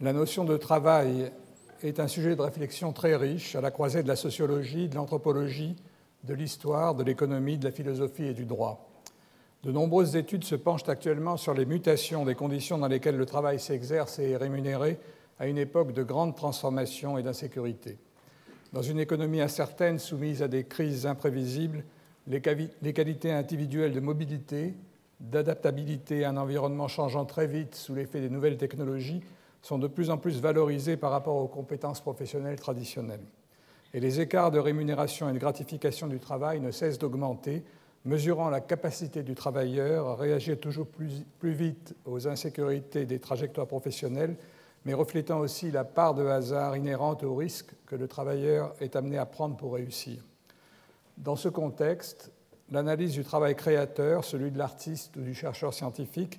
La notion de travail est un sujet de réflexion très riche à la croisée de la sociologie, de l'anthropologie, de l'histoire, de l'économie, de la philosophie et du droit. De nombreuses études se penchent actuellement sur les mutations des conditions dans lesquelles le travail s'exerce et est rémunéré à une époque de grande transformation et d'insécurité. Dans une économie incertaine soumise à des crises imprévisibles, les qualités individuelles de mobilité, d'adaptabilité à un environnement changeant très vite sous l'effet des nouvelles technologies sont de plus en plus valorisées par rapport aux compétences professionnelles traditionnelles. Et les écarts de rémunération et de gratification du travail ne cessent d'augmenter, mesurant la capacité du travailleur à réagir toujours plus vite aux insécurités des trajectoires professionnelles, mais reflétant aussi la part de hasard inhérente au risque que le travailleur est amené à prendre pour réussir. Dans ce contexte, l'analyse du travail créateur, celui de l'artiste ou du chercheur scientifique,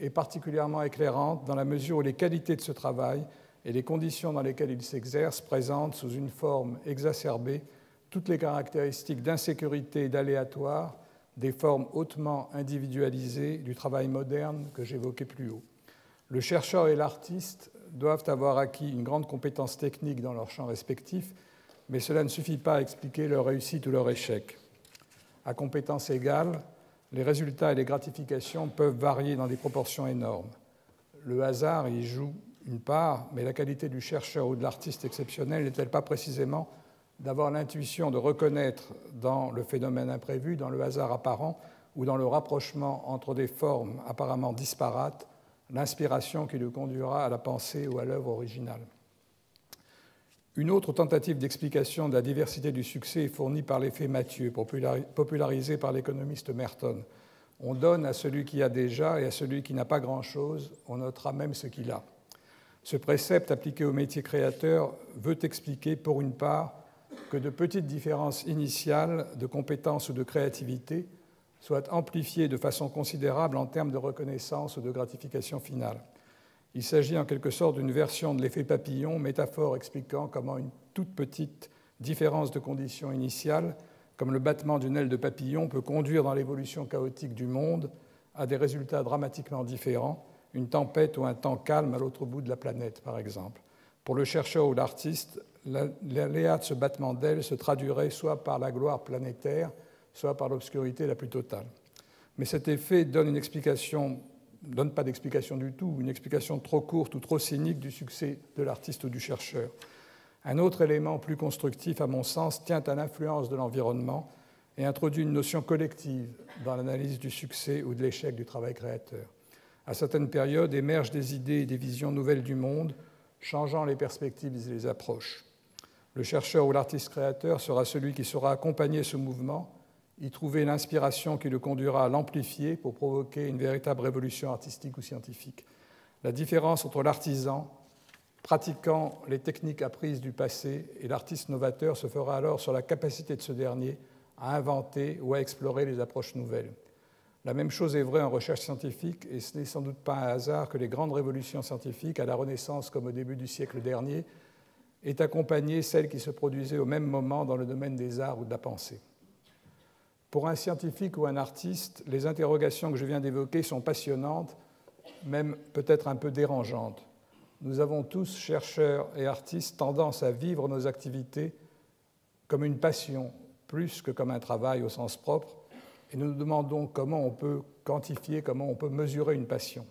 est particulièrement éclairante dans la mesure où les qualités de ce travail et les conditions dans lesquelles il s'exerce présentent sous une forme exacerbée toutes les caractéristiques d'insécurité et d'aléatoire des formes hautement individualisées du travail moderne que j'évoquais plus haut. Le chercheur et l'artiste doivent avoir acquis une grande compétence technique dans leurs champs respectifs, mais cela ne suffit pas à expliquer leur réussite ou leur échec. À compétences égales, les résultats et les gratifications peuvent varier dans des proportions énormes. Le hasard y joue une part, mais la qualité du chercheur ou de l'artiste exceptionnel n'est-elle pas précisément d'avoir l'intuition de reconnaître dans le phénomène imprévu, dans le hasard apparent ou dans le rapprochement entre des formes apparemment disparates, l'inspiration qui le conduira à la pensée ou à l'œuvre originale. Une autre tentative d'explication de la diversité du succès est fournie par l'effet Mathieu, popularisé par l'économiste Merton. On donne à celui qui a déjà et à celui qui n'a pas grand-chose, on notera même ce qu'il a. Ce précepte appliqué au métier créateur veut expliquer, pour une part, que de petites différences initiales de compétences ou de créativité soient amplifiées de façon considérable en termes de reconnaissance ou de gratification finale. Il s'agit en quelque sorte d'une version de l'effet papillon, métaphore expliquant comment une toute petite différence de conditions initiales, comme le battement d'une aile de papillon, peut conduire dans l'évolution chaotique du monde à des résultats dramatiquement différents, une tempête ou un temps calme à l'autre bout de la planète, par exemple. Pour le chercheur ou l'artiste, l'aléa de ce battement d'aile se traduirait soit par la gloire planétaire, soit par l'obscurité la plus totale. Mais cet effet donne pas d'explication du tout, une explication trop courte ou trop cynique du succès de l'artiste ou du chercheur. Un autre élément plus constructif, à mon sens, tient à l'influence de l'environnement et introduit une notion collective dans l'analyse du succès ou de l'échec du travail créateur. À certaines périodes émergent des idées et des visions nouvelles du monde, changeant les perspectives et les approches. Le chercheur ou l'artiste créateur sera celui qui saura accompagner ce mouvement, y trouver l'inspiration qui le conduira à l'amplifier pour provoquer une véritable révolution artistique ou scientifique. La différence entre l'artisan pratiquant les techniques apprises du passé et l'artiste novateur se fera alors sur la capacité de ce dernier à inventer ou à explorer les approches nouvelles. La même chose est vraie en recherche scientifique, et ce n'est sans doute pas un hasard que les grandes révolutions scientifiques, à la Renaissance comme au début du siècle dernier, aient accompagné celles qui se produisaient au même moment dans le domaine des arts ou de la pensée. Pour un scientifique ou un artiste, les interrogations que je viens d'évoquer sont passionnantes, même peut-être un peu dérangeantes. Nous avons tous, chercheurs et artistes, tendance à vivre nos activités comme une passion, plus que comme un travail au sens propre, et nous nous demandons comment on peut quantifier, comment on peut mesurer une passion.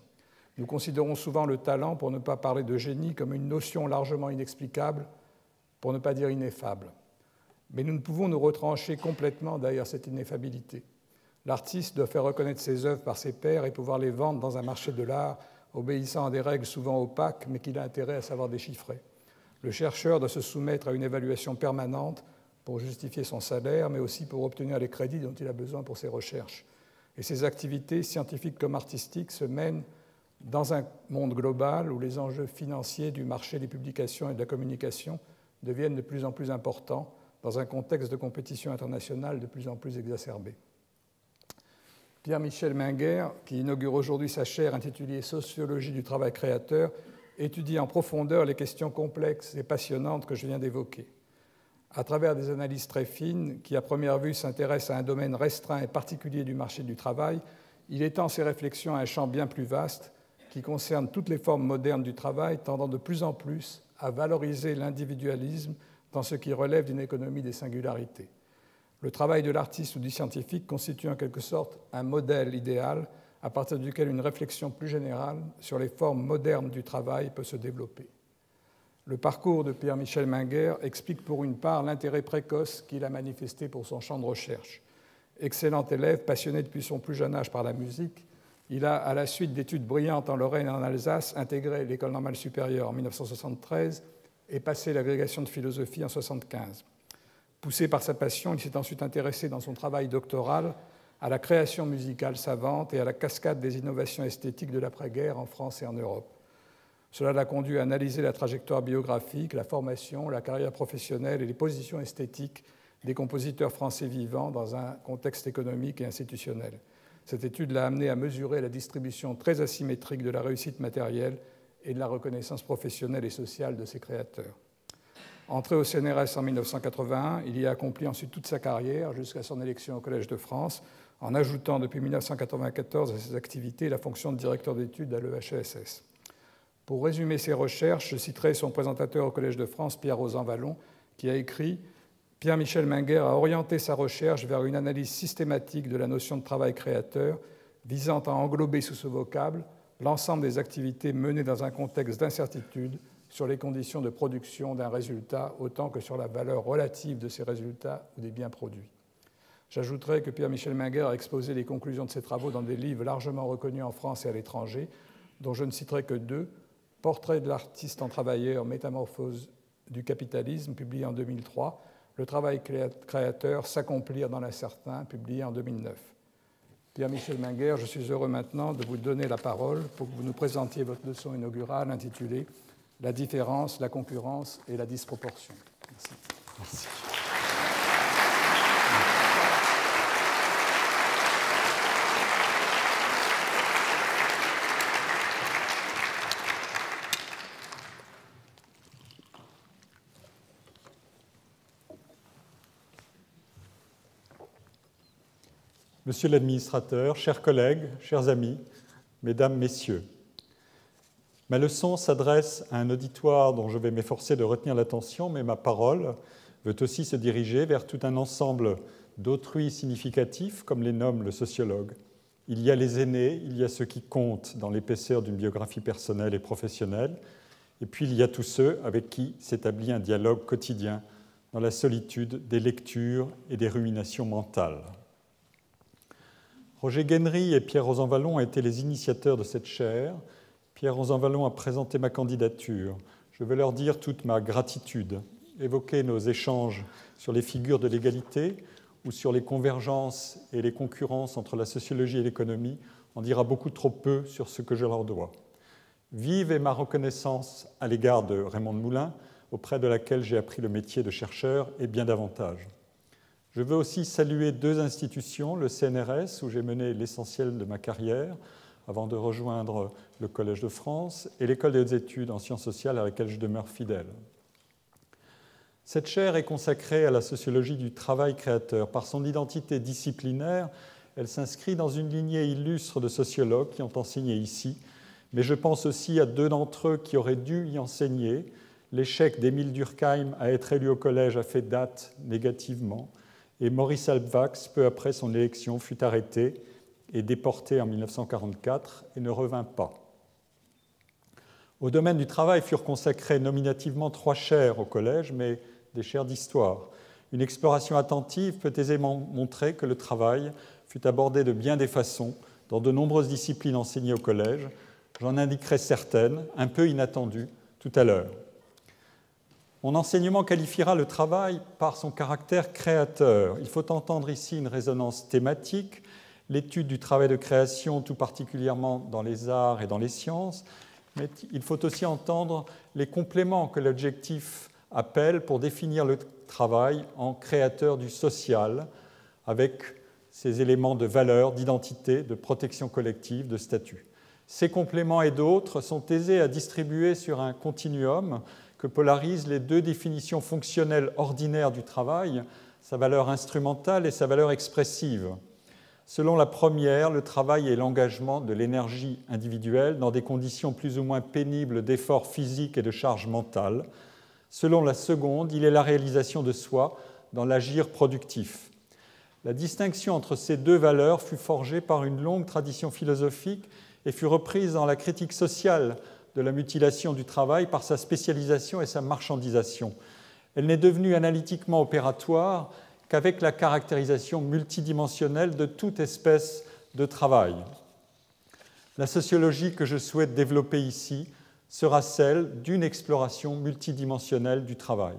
Nous considérons souvent le talent, pour ne pas parler de génie, comme une notion largement inexplicable, pour ne pas dire ineffable. Mais nous ne pouvons nous retrancher complètement derrière cette ineffabilité. L'artiste doit faire reconnaître ses œuvres par ses pairs et pouvoir les vendre dans un marché de l'art, obéissant à des règles souvent opaques, mais qu'il a intérêt à savoir déchiffrer. Le chercheur doit se soumettre à une évaluation permanente pour justifier son salaire, mais aussi pour obtenir les crédits dont il a besoin pour ses recherches. Et ces activités, scientifiques comme artistiques, se mènent dans un monde global où les enjeux financiers du marché des publications et de la communication deviennent de plus en plus importants dans un contexte de compétition internationale de plus en plus exacerbé. Pierre-Michel Minguer, qui inaugure aujourd'hui sa chaire intitulée « Sociologie du travail créateur », étudie en profondeur les questions complexes et passionnantes que je viens d'évoquer. À travers des analyses très fines, qui à première vue s'intéressent à un domaine restreint et particulier du marché du travail, il étend ses réflexions à un champ bien plus vaste qui concerne toutes les formes modernes du travail, tendant de plus en plus à valoriser l'individualisme dans ce qui relève d'une économie des singularités. Le travail de l'artiste ou du scientifique constitue en quelque sorte un modèle idéal à partir duquel une réflexion plus générale sur les formes modernes du travail peut se développer. Le parcours de Pierre-Michel Menger explique pour une part l'intérêt précoce qu'il a manifesté pour son champ de recherche. Excellent élève, passionné depuis son plus jeune âge par la musique, il a, à la suite d'études brillantes en Lorraine et en Alsace, intégré l'École normale supérieure en 1973 et passé l'agrégation de philosophie en 1975. Poussé par sa passion, il s'est ensuite intéressé dans son travail doctoral à la création musicale savante et à la cascade des innovations esthétiques de l'après-guerre en France et en Europe. Cela l'a conduit à analyser la trajectoire biographique, la formation, la carrière professionnelle et les positions esthétiques des compositeurs français vivants dans un contexte économique et institutionnel. Cette étude l'a amené à mesurer la distribution très asymétrique de la réussite matérielle et de la reconnaissance professionnelle et sociale de ses créateurs. Entré au CNRS en 1981, il y a accompli ensuite toute sa carrière jusqu'à son élection au Collège de France, en ajoutant depuis 1994 à ses activités la fonction de directeur d'études à l'EHESS. Pour résumer ses recherches, je citerai son présentateur au Collège de France, Pierre Rosanvallon, qui a écrit « Pierre-Michel Menger a orienté sa recherche vers une analyse systématique de la notion de travail créateur, visant à englober sous ce vocable l'ensemble des activités menées dans un contexte d'incertitude sur les conditions de production d'un résultat autant que sur la valeur relative de ces résultats ou des biens produits. » J'ajouterai que Pierre-Michel Menger a exposé les conclusions de ses travaux dans des livres largement reconnus en France et à l'étranger, dont je ne citerai que deux, Portrait de l'artiste en travailleur, métamorphose du capitalisme, publié en 2003, Le travail créateur, s'accomplir dans l'incertain, publié en 2009. Pierre-Michel Menger, je suis heureux maintenant de vous donner la parole pour que vous nous présentiez votre leçon inaugurale intitulée « La différence, la concurrence et la disproportion ». Merci. Merci. Monsieur l'administrateur, chers collègues, chers amis, mesdames, messieurs, ma leçon s'adresse à un auditoire dont je vais m'efforcer de retenir l'attention, mais ma parole veut aussi se diriger vers tout un ensemble d'autrui significatifs, comme les nomme le sociologue. Il y a les aînés, il y a ceux qui comptent dans l'épaisseur d'une biographie personnelle et professionnelle, et puis il y a tous ceux avec qui s'établit un dialogue quotidien dans la solitude des lectures et des ruminations mentales. Roger Guenry et Pierre Rosanvallon ont été les initiateurs de cette chaire. Pierre Rosanvallon a présenté ma candidature. Je veux leur dire toute ma gratitude. Évoquer nos échanges sur les figures de l'égalité ou sur les convergences et les concurrences entre la sociologie et l'économie en dira beaucoup trop peu sur ce que je leur dois. Vive est ma reconnaissance à l'égard de Raymond Moulin, auprès de laquelle j'ai appris le métier de chercheur et bien davantage. Je veux aussi saluer deux institutions, le CNRS, où j'ai mené l'essentiel de ma carrière, avant de rejoindre le Collège de France, et l'École des hautes études en sciences sociales à laquelle je demeure fidèle. Cette chaire est consacrée à la sociologie du travail créateur. Par son identité disciplinaire, elle s'inscrit dans une lignée illustre de sociologues qui ont enseigné ici, mais je pense aussi à deux d'entre eux qui auraient dû y enseigner. L'échec d'Émile Durkheim à être élu au collège a fait date négativement, et Maurice Halbwachs, peu après son élection, fut arrêté et déporté en 1944 et ne revint pas. Au domaine du travail furent consacrées nominativement 3 chaires au collège, mais des chaires d'histoire. Une exploration attentive peut aisément montrer que le travail fut abordé de bien des façons dans de nombreuses disciplines enseignées au collège. J'en indiquerai certaines, un peu inattendues, tout à l'heure. Mon enseignement qualifiera le travail par son caractère créateur. Il faut entendre ici une résonance thématique, l'étude du travail de création, tout particulièrement dans les arts et dans les sciences, mais il faut aussi entendre les compléments que l'objectif appelle pour définir le travail en créateur du social, avec ses éléments de valeur, d'identité, de protection collective, de statut. Ces compléments et d'autres sont aisés à distribuer sur un continuum que polarisent les deux définitions fonctionnelles ordinaires du travail, sa valeur instrumentale et sa valeur expressive. Selon la première, le travail est l'engagement de l'énergie individuelle dans des conditions plus ou moins pénibles d'efforts physiques et de charge mentale. Selon la seconde, il est la réalisation de soi dans l'agir productif. La distinction entre ces deux valeurs fut forgée par une longue tradition philosophique et fut reprise dans la critique sociale de la mutilation du travail par sa spécialisation et sa marchandisation. Elle n'est devenue analytiquement opératoire qu'avec la caractérisation multidimensionnelle de toute espèce de travail. La sociologie que je souhaite développer ici sera celle d'une exploration multidimensionnelle du travail.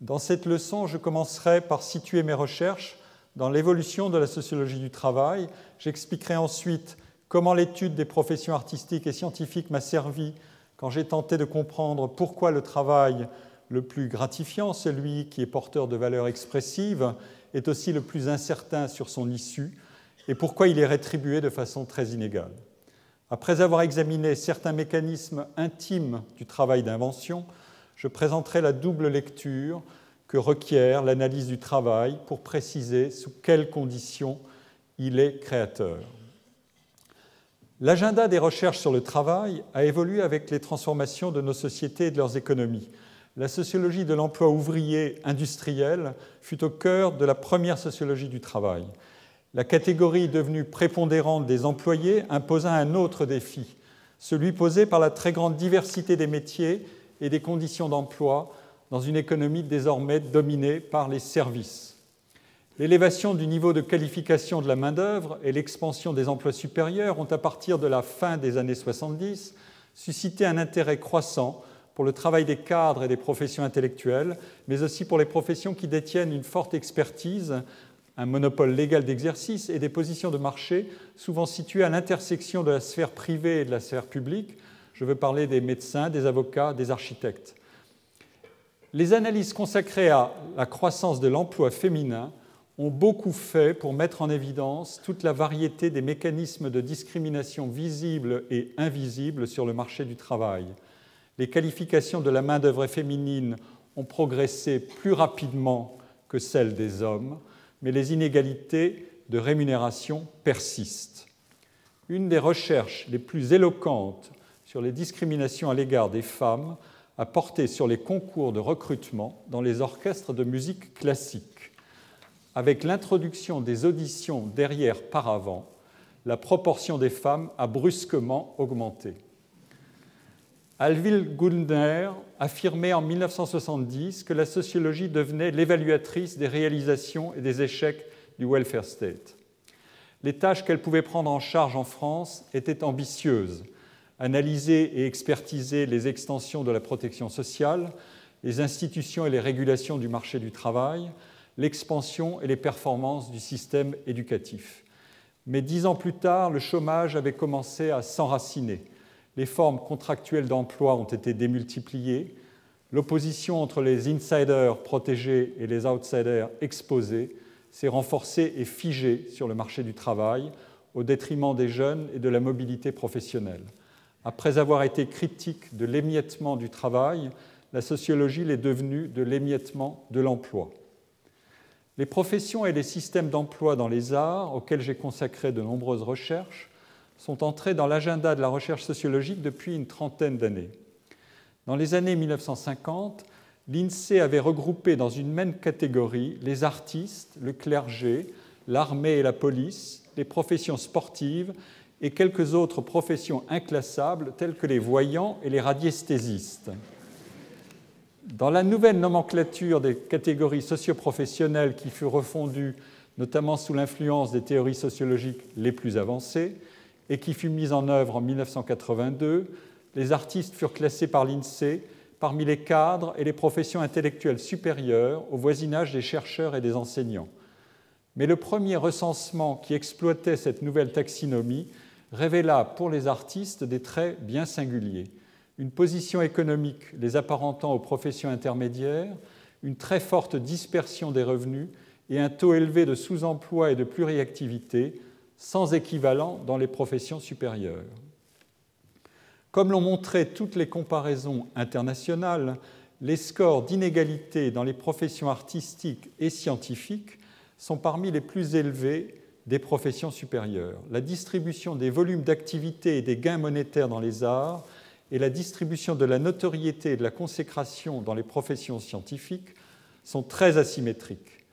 Dans cette leçon, je commencerai par situer mes recherches dans l'évolution de la sociologie du travail. J'expliquerai ensuite comment l'étude des professions artistiques et scientifiques m'a servi quand j'ai tenté de comprendre pourquoi le travail le plus gratifiant, celui qui est porteur de valeurs expressives, est aussi le plus incertain sur son issue et pourquoi il est rétribué de façon très inégale. Après avoir examiné certains mécanismes intimes du travail d'invention, je présenterai la double lecture que requiert l'analyse du travail pour préciser sous quelles conditions il est créateur. L'agenda des recherches sur le travail a évolué avec les transformations de nos sociétés et de leurs économies. La sociologie de l'emploi ouvrier industriel fut au cœur de la première sociologie du travail. La catégorie devenue prépondérante des employés imposa un autre défi, celui posé par la très grande diversité des métiers et des conditions d'emploi dans une économie désormais dominée par les services. L'élévation du niveau de qualification de la main-d'œuvre et l'expansion des emplois supérieurs ont, à partir de la fin des années 70, suscité un intérêt croissant pour le travail des cadres et des professions intellectuelles, mais aussi pour les professions qui détiennent une forte expertise, un monopole légal d'exercice et des positions de marché souvent situées à l'intersection de la sphère privée et de la sphère publique. Je veux parler des médecins, des avocats, des architectes. Les analyses consacrées à la croissance de l'emploi féminin ont beaucoup fait pour mettre en évidence toute la variété des mécanismes de discrimination visibles et invisibles sur le marché du travail. Les qualifications de la main-d'œuvre féminine ont progressé plus rapidement que celles des hommes, mais les inégalités de rémunération persistent. Une des recherches les plus éloquentes sur les discriminations à l'égard des femmes a porté sur les concours de recrutement dans les orchestres de musique classique. Avec l'introduction des auditions derrière paravent, la proportion des femmes a brusquement augmenté. Alvil Gundner affirmait en 1970 que la sociologie devenait l'évaluatrice des réalisations et des échecs du welfare state. Les tâches qu'elle pouvait prendre en charge en France étaient ambitieuses. Analyser et expertiser les extensions de la protection sociale, les institutions et les régulations du marché du travail, l'expansion et les performances du système éducatif. Mais 10 ans plus tard, le chômage avait commencé à s'enraciner. Les formes contractuelles d'emploi ont été démultipliées, l'opposition entre les insiders protégés et les outsiders exposés s'est renforcée et figée sur le marché du travail au détriment des jeunes et de la mobilité professionnelle. Après avoir été critique de l'émiettement du travail, la sociologie l'est devenue de l'émiettement de l'emploi. Les professions et les systèmes d'emploi dans les arts, auxquels j'ai consacré de nombreuses recherches, sont entrés dans l'agenda de la recherche sociologique depuis une trentaine d'années. Dans les années 1950, l'INSEE avait regroupé dans une même catégorie les artistes, le clergé, l'armée et la police, les professions sportives et quelques autres professions inclassables telles que les voyants et les radiesthésistes. Dans la nouvelle nomenclature des catégories socioprofessionnelles qui fut refondue notamment sous l'influence des théories sociologiques les plus avancées, et qui fut mise en œuvre en 1982, les artistes furent classés par l'INSEE parmi les cadres et les professions intellectuelles supérieures au voisinage des chercheurs et des enseignants. Mais le premier recensement qui exploitait cette nouvelle taxinomie révéla pour les artistes des traits bien singuliers. Une position économique les apparentant aux professions intermédiaires, une très forte dispersion des revenus et un taux élevé de sous-emploi et de pluriactivité, sans équivalent dans les professions supérieures. Comme l'ont montré toutes les comparaisons internationales, les scores d'inégalité dans les professions artistiques et scientifiques sont parmi les plus élevés des professions supérieures. La distribution des volumes d'activité et des gains monétaires dans les arts et la distribution de la notoriété et de la consécration dans les professions scientifiques sont très asymétriques.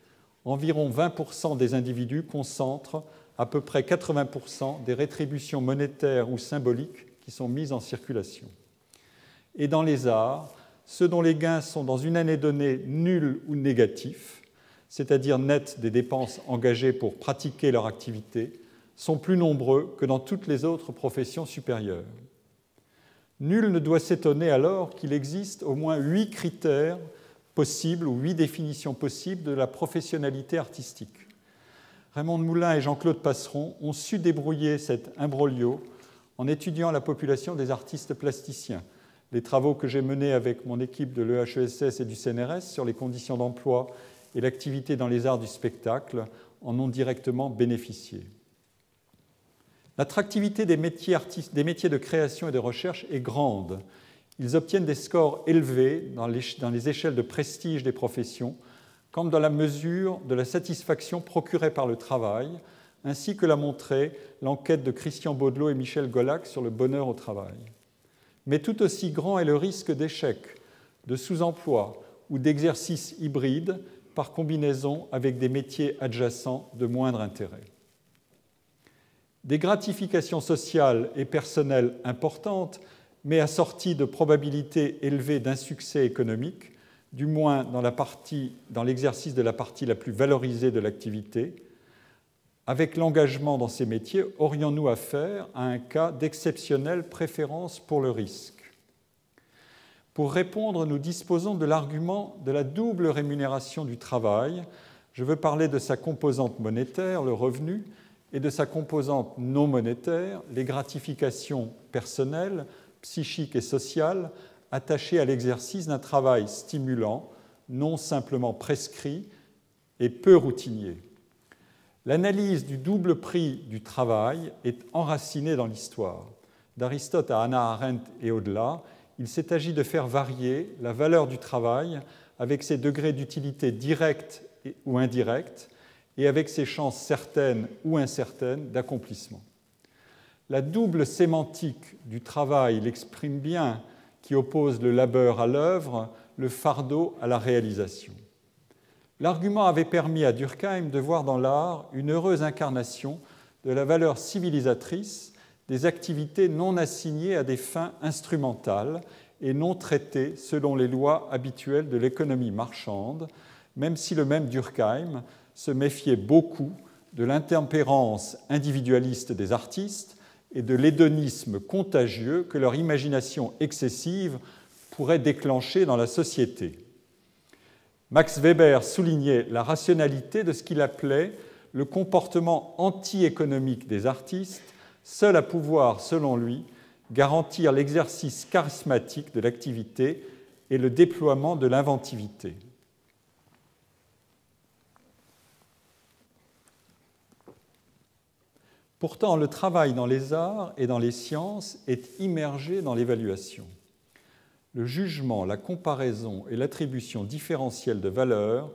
Environ 20% des individus concentrent à peu près 80% des rétributions monétaires ou symboliques qui sont mises en circulation. Et dans les arts, ceux dont les gains sont dans une année donnée nuls ou négatifs, c'est-à-dire nets des dépenses engagées pour pratiquer leur activité, sont plus nombreux que dans toutes les autres professions supérieures. Nul ne doit s'étonner alors qu'il existe au moins 8 critères possibles ou 8 définitions possibles de la professionnalité artistique. Raymond de Moulin et Jean-Claude Passeron ont su débrouiller cet imbroglio en étudiant la population des artistes plasticiens. Les travaux que j'ai menés avec mon équipe de l'EHESS et du CNRS sur les conditions d'emploi et l'activité dans les arts du spectacle en ont directement bénéficié. L'attractivité des métiers de création et de recherche est grande. Ils obtiennent des scores élevés dans les échelles de prestige des professions, comme dans la mesure de la satisfaction procurée par le travail, ainsi que l'a montré l'enquête de Christian Baudelot et Michel Golac sur le bonheur au travail. Mais tout aussi grand est le risque d'échec, de sous-emploi ou d'exercice hybride par combinaison avec des métiers adjacents de moindre intérêt. Des gratifications sociales et personnelles importantes, mais assorties de probabilités élevées d'insuccès économique, du moins dans l'exercice de la partie la plus valorisée de l'activité. Avec l'engagement dans ces métiers, aurions-nous affaire à un cas d'exceptionnelle préférence pour le risque? Pour répondre, nous disposons de l'argument de la double rémunération du travail. Je veux parler de sa composante monétaire, le revenu, et de sa composante non monétaire, les gratifications personnelles, psychiques et sociales attachées à l'exercice d'un travail stimulant, non simplement prescrit et peu routinier. L'analyse du double prix du travail est enracinée dans l'histoire. D'Aristote à Hannah Arendt et au-delà, il s'est agi de faire varier la valeur du travail avec ses degrés d'utilité directe ou indirecte et avec ses chances certaines ou incertaines d'accomplissement. La double sémantique du travail l'exprime bien, qui oppose le labeur à l'œuvre, le fardeau à la réalisation. L'argument avait permis à Durkheim de voir dans l'art une heureuse incarnation de la valeur civilisatrice des activités non assignées à des fins instrumentales et non traitées selon les lois habituelles de l'économie marchande, même si le même Durkheim se méfiait beaucoup de l'intempérance individualiste des artistes et de l'hédonisme contagieux que leur imagination excessive pourrait déclencher dans la société. Max Weber soulignait la rationalité de ce qu'il appelait le comportement anti-économique des artistes, seul à pouvoir, selon lui, garantir l'exercice charismatique de l'activité et le déploiement de l'inventivité. Pourtant, le travail dans les arts et dans les sciences est immergé dans l'évaluation. Le jugement, la comparaison et l'attribution différentielle de valeur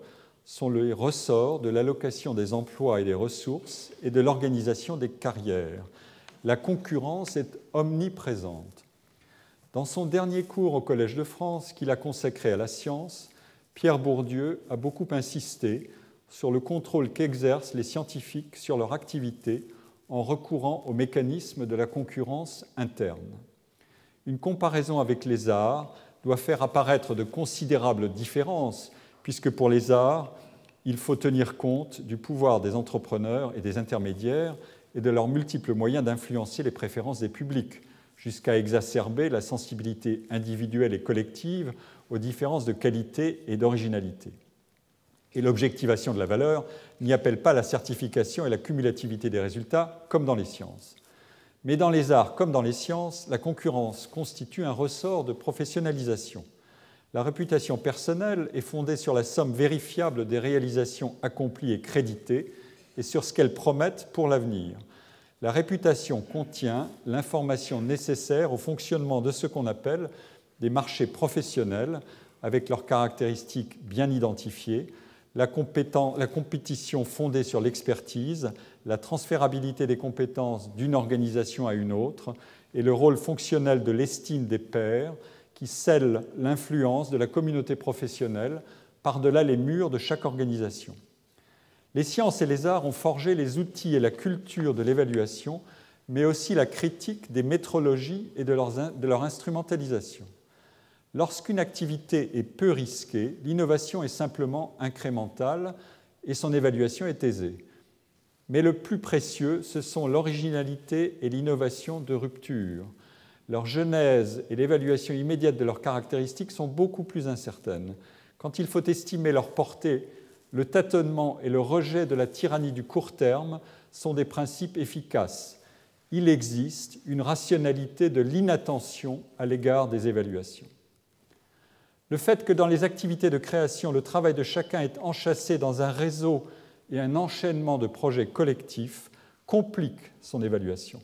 sont les ressorts de l'allocation des emplois et des ressources et de l'organisation des carrières. La concurrence est omniprésente. Dans son dernier cours au Collège de France, qu'il a consacré à la science, Pierre Bourdieu a beaucoup insisté sur le contrôle qu'exercent les scientifiques sur leur activité en recourant au mécanisme de la concurrence interne. Une comparaison avec les arts doit faire apparaître de considérables différences, puisque pour les arts, il faut tenir compte du pouvoir des entrepreneurs et des intermédiaires et de leurs multiples moyens d'influencer les préférences des publics, jusqu'à exacerber la sensibilité individuelle et collective aux différences de qualité et d'originalité. Et l'objectivation de la valeur n'y appelle pas la certification et la cumulativité des résultats, comme dans les sciences. Mais dans les arts comme dans les sciences, la concurrence constitue un ressort de professionnalisation. La réputation personnelle est fondée sur la somme vérifiable des réalisations accomplies et créditées et sur ce qu'elles promettent pour l'avenir. La réputation contient l'information nécessaire au fonctionnement de ce qu'on appelle des marchés professionnels avec leurs caractéristiques bien identifiées, la compétition fondée sur l'expertise, la transférabilité des compétences d'une organisation à une autre et le rôle fonctionnel de l'estime des pairs qui scelle l'influence de la communauté professionnelle par-delà les murs de chaque organisation. Les sciences et les arts ont forgé les outils et la culture de l'évaluation, mais aussi la critique des métrologies et de leur instrumentalisation. Lorsqu'une activité est peu risquée, l'innovation est simplement incrémentale et son évaluation est aisée. Mais le plus précieux, ce sont l'originalité et l'innovation de rupture. Leur genèse et l'évaluation immédiate de leurs caractéristiques sont beaucoup plus incertaines. Quand il faut estimer leur portée, le tâtonnement et le rejet de la tyrannie du court terme sont des principes efficaces. Il existe une rationalité de l'inattention à l'égard des évaluations. Le fait que dans les activités de création, le travail de chacun est enchâssé dans un réseau et un enchaînement de projets collectifs complique son évaluation.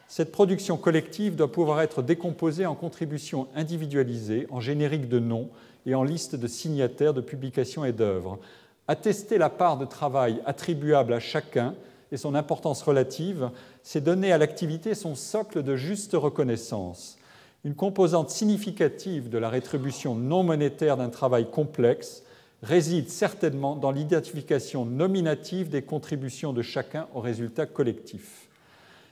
Cette production collective doit pouvoir être décomposée en contributions individualisées, en génériques de noms et en listes de signataires de publications et d'œuvres. Attester la part de travail attribuable à chacun et son importance relative, c'est donner à l'activité son socle de juste reconnaissance. Une composante significative de la rétribution non monétaire d'un travail complexe réside certainement dans l'identification nominative des contributions de chacun au résultat collectif.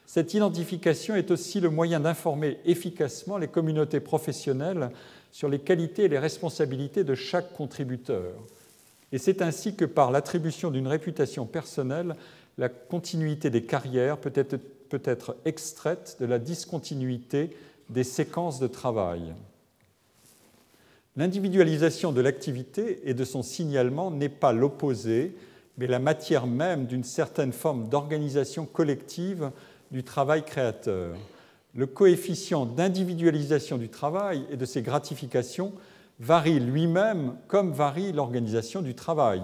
Cette identification est aussi le moyen d'informer efficacement les communautés professionnelles sur les qualités et les responsabilités de chaque contributeur. Et c'est ainsi que par l'attribution d'une réputation personnelle, la continuité des carrières peut être extraite de la discontinuité des séquences de travail. L'individualisation de l'activité et de son signalement n'est pas l'opposé, mais la matière même d'une certaine forme d'organisation collective du travail créateur. Le coefficient d'individualisation du travail et de ses gratifications varie lui-même comme varie l'organisation du travail.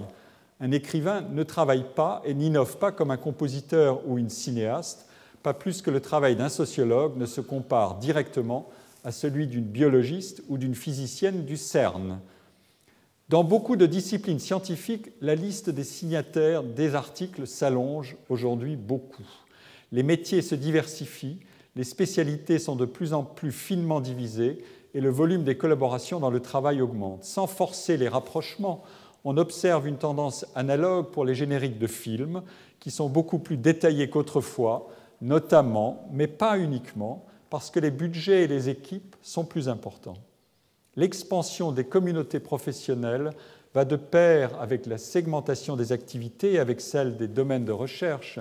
Un écrivain ne travaille pas et n'innove pas comme un compositeur ou une cinéaste, pas plus que le travail d'un sociologue ne se compare directement à celui d'une biologiste ou d'une physicienne du CERN. Dans beaucoup de disciplines scientifiques, la liste des signataires des articles s'allonge aujourd'hui beaucoup. Les métiers se diversifient, les spécialités sont de plus en plus finement divisées et le volume des collaborations dans le travail augmente. Sans forcer les rapprochements, on observe une tendance analogue pour les génériques de films qui sont beaucoup plus détaillés qu'autrefois, notamment, mais pas uniquement, parce que les budgets et les équipes sont plus importants. L'expansion des communautés professionnelles va de pair avec la segmentation des activités et avec celle des domaines de recherche,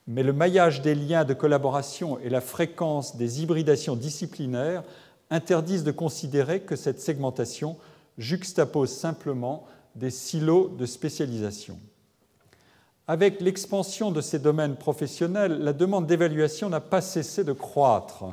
mais le maillage des liens de collaboration et la fréquence des hybridations disciplinaires interdisent de considérer que cette segmentation juxtapose simplement des silos de spécialisation. Avec l'expansion de ces domaines professionnels, la demande d'évaluation n'a pas cessé de croître.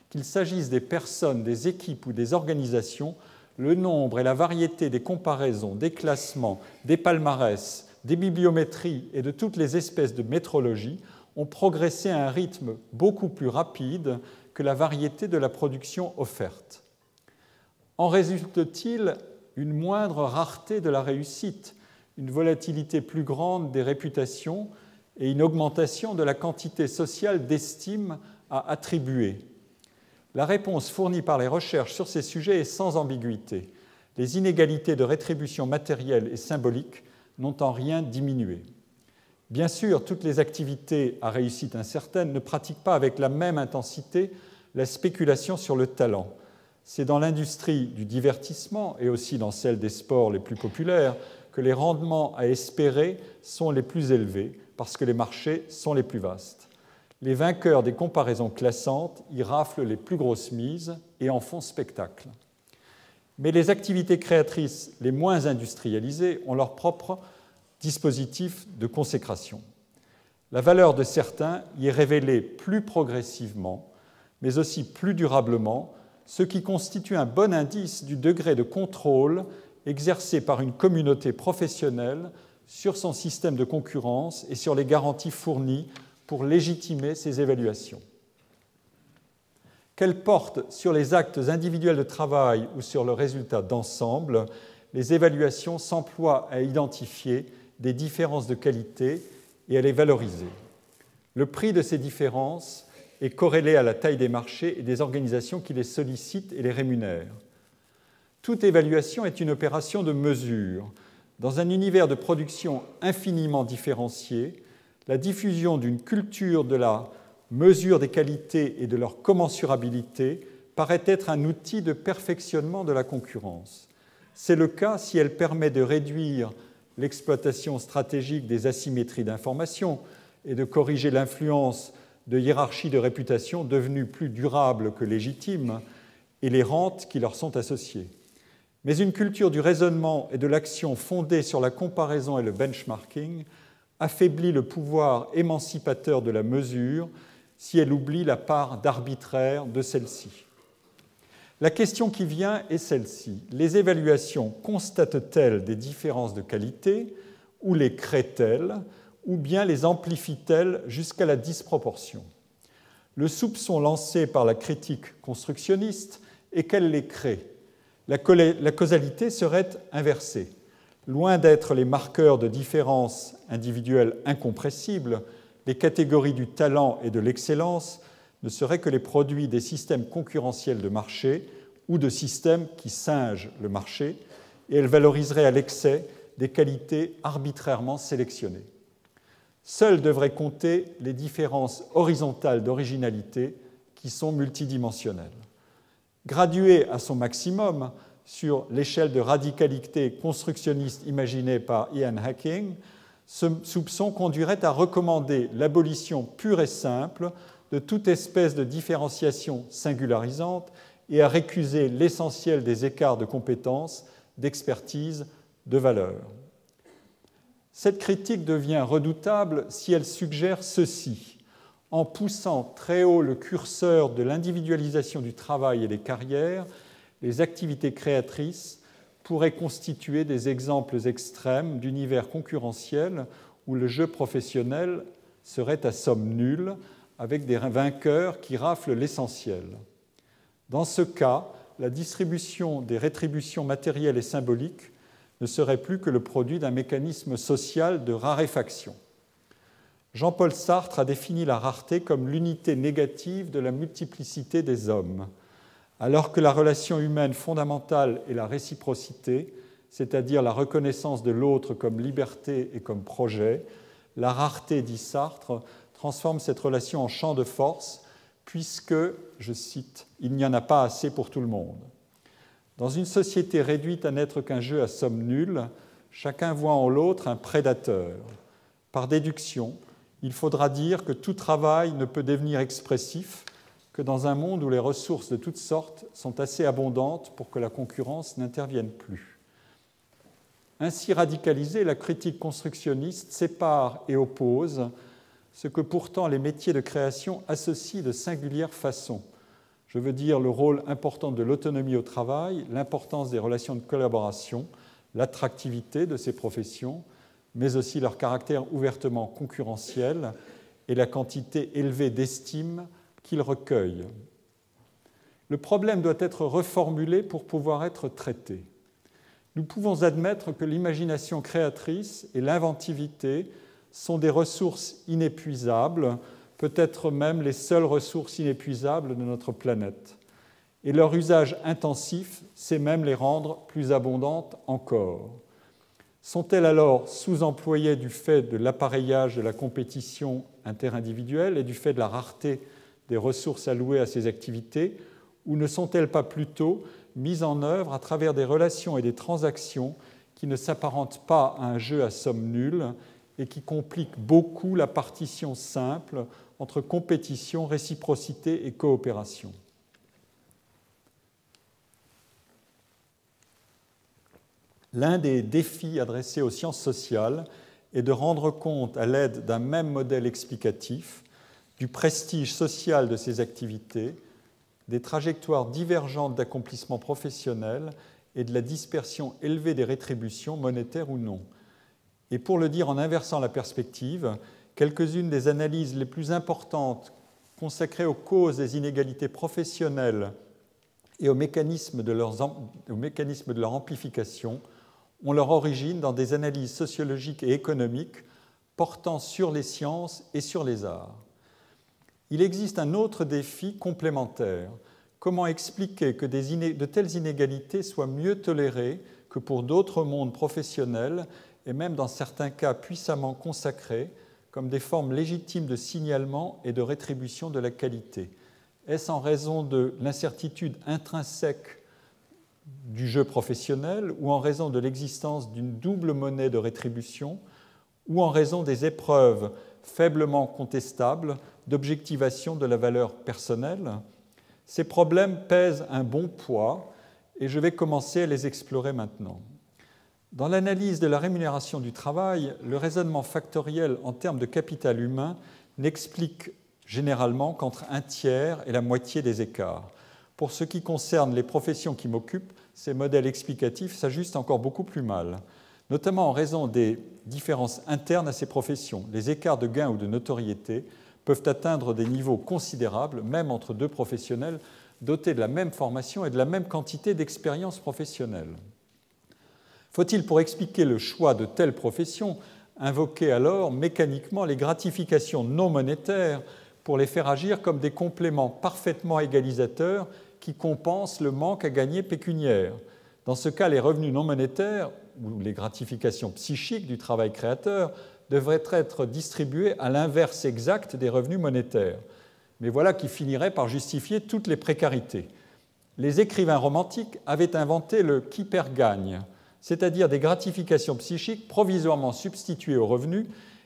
Qu'il s'agisse des personnes, des équipes ou des organisations, le nombre et la variété des comparaisons, des classements, des palmarès, des bibliométries et de toutes les espèces de métrologie ont progressé à un rythme beaucoup plus rapide que la variété de la production offerte. En résulte-t-il une moindre rareté de la réussite, une volatilité plus grande des réputations et une augmentation de la quantité sociale d'estime à attribuer? La réponse fournie par les recherches sur ces sujets est sans ambiguïté. Les inégalités de rétribution matérielle et symbolique n'ont en rien diminué. Bien sûr, toutes les activités à réussite incertaine ne pratiquent pas avec la même intensité la spéculation sur le talent. C'est dans l'industrie du divertissement et aussi dans celle des sports les plus populaires que les rendements à espérer sont les plus élevés parce que les marchés sont les plus vastes. Les vainqueurs des comparaisons classantes y raflent les plus grosses mises et en font spectacle. Mais les activités créatrices les moins industrialisées ont leur propre dispositif de consécration. La valeur de certains y est révélée plus progressivement, mais aussi plus durablement, ce qui constitue un bon indice du degré de contrôle exercé par une communauté professionnelle sur son système de concurrence et sur les garanties fournies pour légitimer ses évaluations. Qu'elles portent sur les actes individuels de travail ou sur le résultat d'ensemble, les évaluations s'emploient à identifier des différences de qualité et à les valoriser. Le prix de ces différences est corrélé à la taille des marchés et des organisations qui les sollicitent et les rémunèrent. Toute évaluation est une opération de mesure. Dans un univers de production infiniment différencié, la diffusion d'une culture de la mesure des qualités et de leur commensurabilité paraît être un outil de perfectionnement de la concurrence. C'est le cas si elle permet de réduire l'exploitation stratégique des asymétries d'information et de corriger l'influence de hiérarchies de réputation devenues plus durables que légitimes et les rentes qui leur sont associées. Mais une culture du raisonnement et de l'action fondée sur la comparaison et le benchmarking affaiblit le pouvoir émancipateur de la mesure si elle oublie la part d'arbitraire de celle-ci. La question qui vient est celle-ci. Les évaluations constatent-elles des différences de qualité ou les créent-elles ou bien les amplifient-elles jusqu'à la disproportion? Le soupçon lancé par la critique constructionniste est qu'elle les crée. La causalité serait inversée. Loin d'être les marqueurs de différences individuelles incompressibles, les catégories du talent et de l'excellence ne seraient que les produits des systèmes concurrentiels de marché ou de systèmes qui singent le marché, et elles valoriseraient à l'excès des qualités arbitrairement sélectionnées. Seules devraient compter les différences horizontales d'originalité qui sont multidimensionnelles. Graduées à son maximum sur l'échelle de radicalité constructionniste imaginée par Ian Hacking, ce soupçon conduirait à recommander l'abolition pure et simple de toute espèce de différenciation singularisante et à récuser l'essentiel des écarts de compétences, d'expertise, de valeur. Cette critique devient redoutable si elle suggère ceci. En poussant très haut le curseur de l'individualisation du travail et des carrières, les activités créatrices pourraient constituer des exemples extrêmes d'univers concurrentiels où le jeu professionnel serait à somme nulle, avec des vainqueurs qui raflent l'essentiel. Dans ce cas, la distribution des rétributions matérielles et symboliques ne serait plus que le produit d'un mécanisme social de raréfaction. Jean-Paul Sartre a défini la rareté comme l'unité négative de la multiplicité des hommes, alors que la relation humaine fondamentale est la réciprocité, c'est-à-dire la reconnaissance de l'autre comme liberté et comme projet. La rareté, dit Sartre, transforme cette relation en champ de force, puisque, je cite, « il n'y en a pas assez pour tout le monde ». Dans une société réduite à n'être qu'un jeu à somme nulle, chacun voit en l'autre un prédateur. Par déduction, il faudra dire que tout travail ne peut devenir expressif que dans un monde où les ressources de toutes sortes sont assez abondantes pour que la concurrence n'intervienne plus. Ainsi radicalisée, la critique constructionniste sépare et oppose ce que pourtant les métiers de création associent de singulière façon. Je veux dire le rôle important de l'autonomie au travail, l'importance des relations de collaboration, l'attractivité de ces professions, mais aussi leur caractère ouvertement concurrentiel et la quantité élevée d'estime qu'ils recueillent. Le problème doit être reformulé pour pouvoir être traité. Nous pouvons admettre que l'imagination créatrice et l'inventivité sont des ressources inépuisables, peut-être même les seules ressources inépuisables de notre planète. Et leur usage intensif sait même les rendre plus abondantes encore. Sont-elles alors sous-employées du fait de l'appareillage de la compétition interindividuelle et du fait de la rareté des ressources allouées à ces activités, ou ne sont-elles pas plutôt mises en œuvre à travers des relations et des transactions qui ne s'apparentent pas à un jeu à somme nulle et qui compliquent beaucoup la partition simple entre compétition, réciprocité et coopération? L'un des défis adressés aux sciences sociales est de rendre compte, à l'aide d'un même modèle explicatif, du prestige social de ces activités, des trajectoires divergentes d'accomplissement professionnel et de la dispersion élevée des rétributions, monétaires ou non. Et pour le dire en inversant la perspective, quelques-unes des analyses les plus importantes consacrées aux causes des inégalités professionnelles et aux mécanismes de leur amplification ont leur origine dans des analyses sociologiques et économiques portant sur les sciences et sur les arts. Il existe un autre défi complémentaire. Comment expliquer que de telles inégalités soient mieux tolérées que pour d'autres mondes professionnels et même dans certains cas puissamment consacrés comme des formes légitimes de signalement et de rétribution de la qualité? Est-ce en raison de l'incertitude intrinsèque du jeu professionnel ou en raison de l'existence d'une double monnaie de rétribution ou en raison des épreuves faiblement contestables d'objectivation de la valeur personnelle? Ces problèmes pèsent un bon poids et je vais commencer à les explorer maintenant. Dans l'analyse de la rémunération du travail, le raisonnement factoriel en termes de capital humain n'explique généralement qu'entre un tiers et la moitié des écarts. Pour ce qui concerne les professions qui m'occupent, ces modèles explicatifs s'ajustent encore beaucoup plus mal, notamment en raison des différences internes à ces professions. Les écarts de gains ou de notoriété peuvent atteindre des niveaux considérables, même entre deux professionnels dotés de la même formation et de la même quantité d'expérience professionnelle. Faut-il, pour expliquer le choix de telles professions, invoquer alors mécaniquement les gratifications non monétaires pour les faire agir comme des compléments parfaitement égalisateurs qui compensent le manque à gagner pécuniaire? Dans ce cas, les revenus non monétaires, ou les gratifications psychiques du travail créateur, devraient être distribués à l'inverse exact des revenus monétaires. Mais voilà qui finirait par justifier toutes les précarités. Les écrivains romantiques avaient inventé le « qui perd gagne », c'est-à-dire des gratifications psychiques provisoirement substituées aux revenus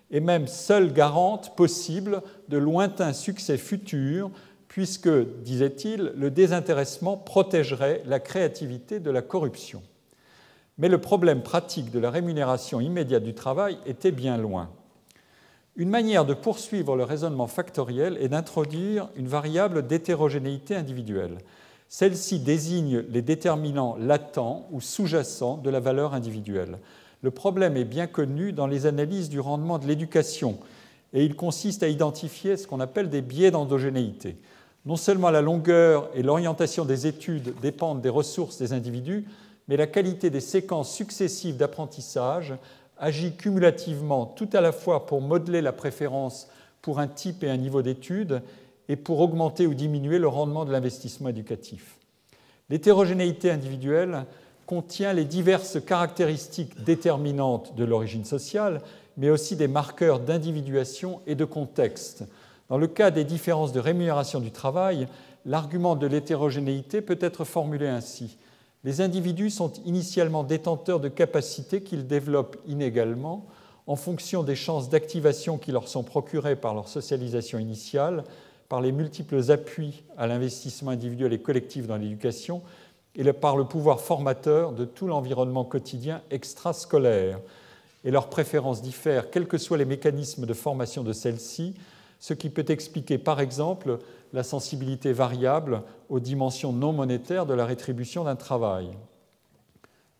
et même seules garantes possibles de lointains succès futurs, puisque, disait-il, le désintéressement protégerait la créativité de la corruption. Mais le problème pratique de la rémunération immédiate du travail était bien loin. Une manière de poursuivre le raisonnement factoriel est d'introduire une variable d'hétérogénéité individuelle. Celle-ci désigne les déterminants latents ou sous-jacents de la valeur individuelle. Le problème est bien connu dans les analyses du rendement de l'éducation et il consiste à identifier ce qu'on appelle des biais d'endogénéité. Non seulement la longueur et l'orientation des études dépendent des ressources des individus, mais la qualité des séquences successives d'apprentissage agit cumulativement tout à la fois pour modeler la préférence pour un type et un niveau d'études et pour augmenter ou diminuer le rendement de l'investissement éducatif. L'hétérogénéité individuelle contient les diverses caractéristiques déterminantes de l'origine sociale, mais aussi des marqueurs d'individuation et de contexte. Dans le cas des différences de rémunération du travail, l'argument de l'hétérogénéité peut être formulé ainsi. Les individus sont initialement détenteurs de capacités qu'ils développent inégalement en fonction des chances d'activation qui leur sont procurées par leur socialisation initiale, par les multiples appuis à l'investissement individuel et collectif dans l'éducation et par le pouvoir formateur de tout l'environnement quotidien extrascolaire. Et leurs préférences diffèrent, quels que soient les mécanismes de formation de celles-ci, ce qui peut expliquer par exemple la sensibilité variable aux dimensions non monétaires de la rétribution d'un travail.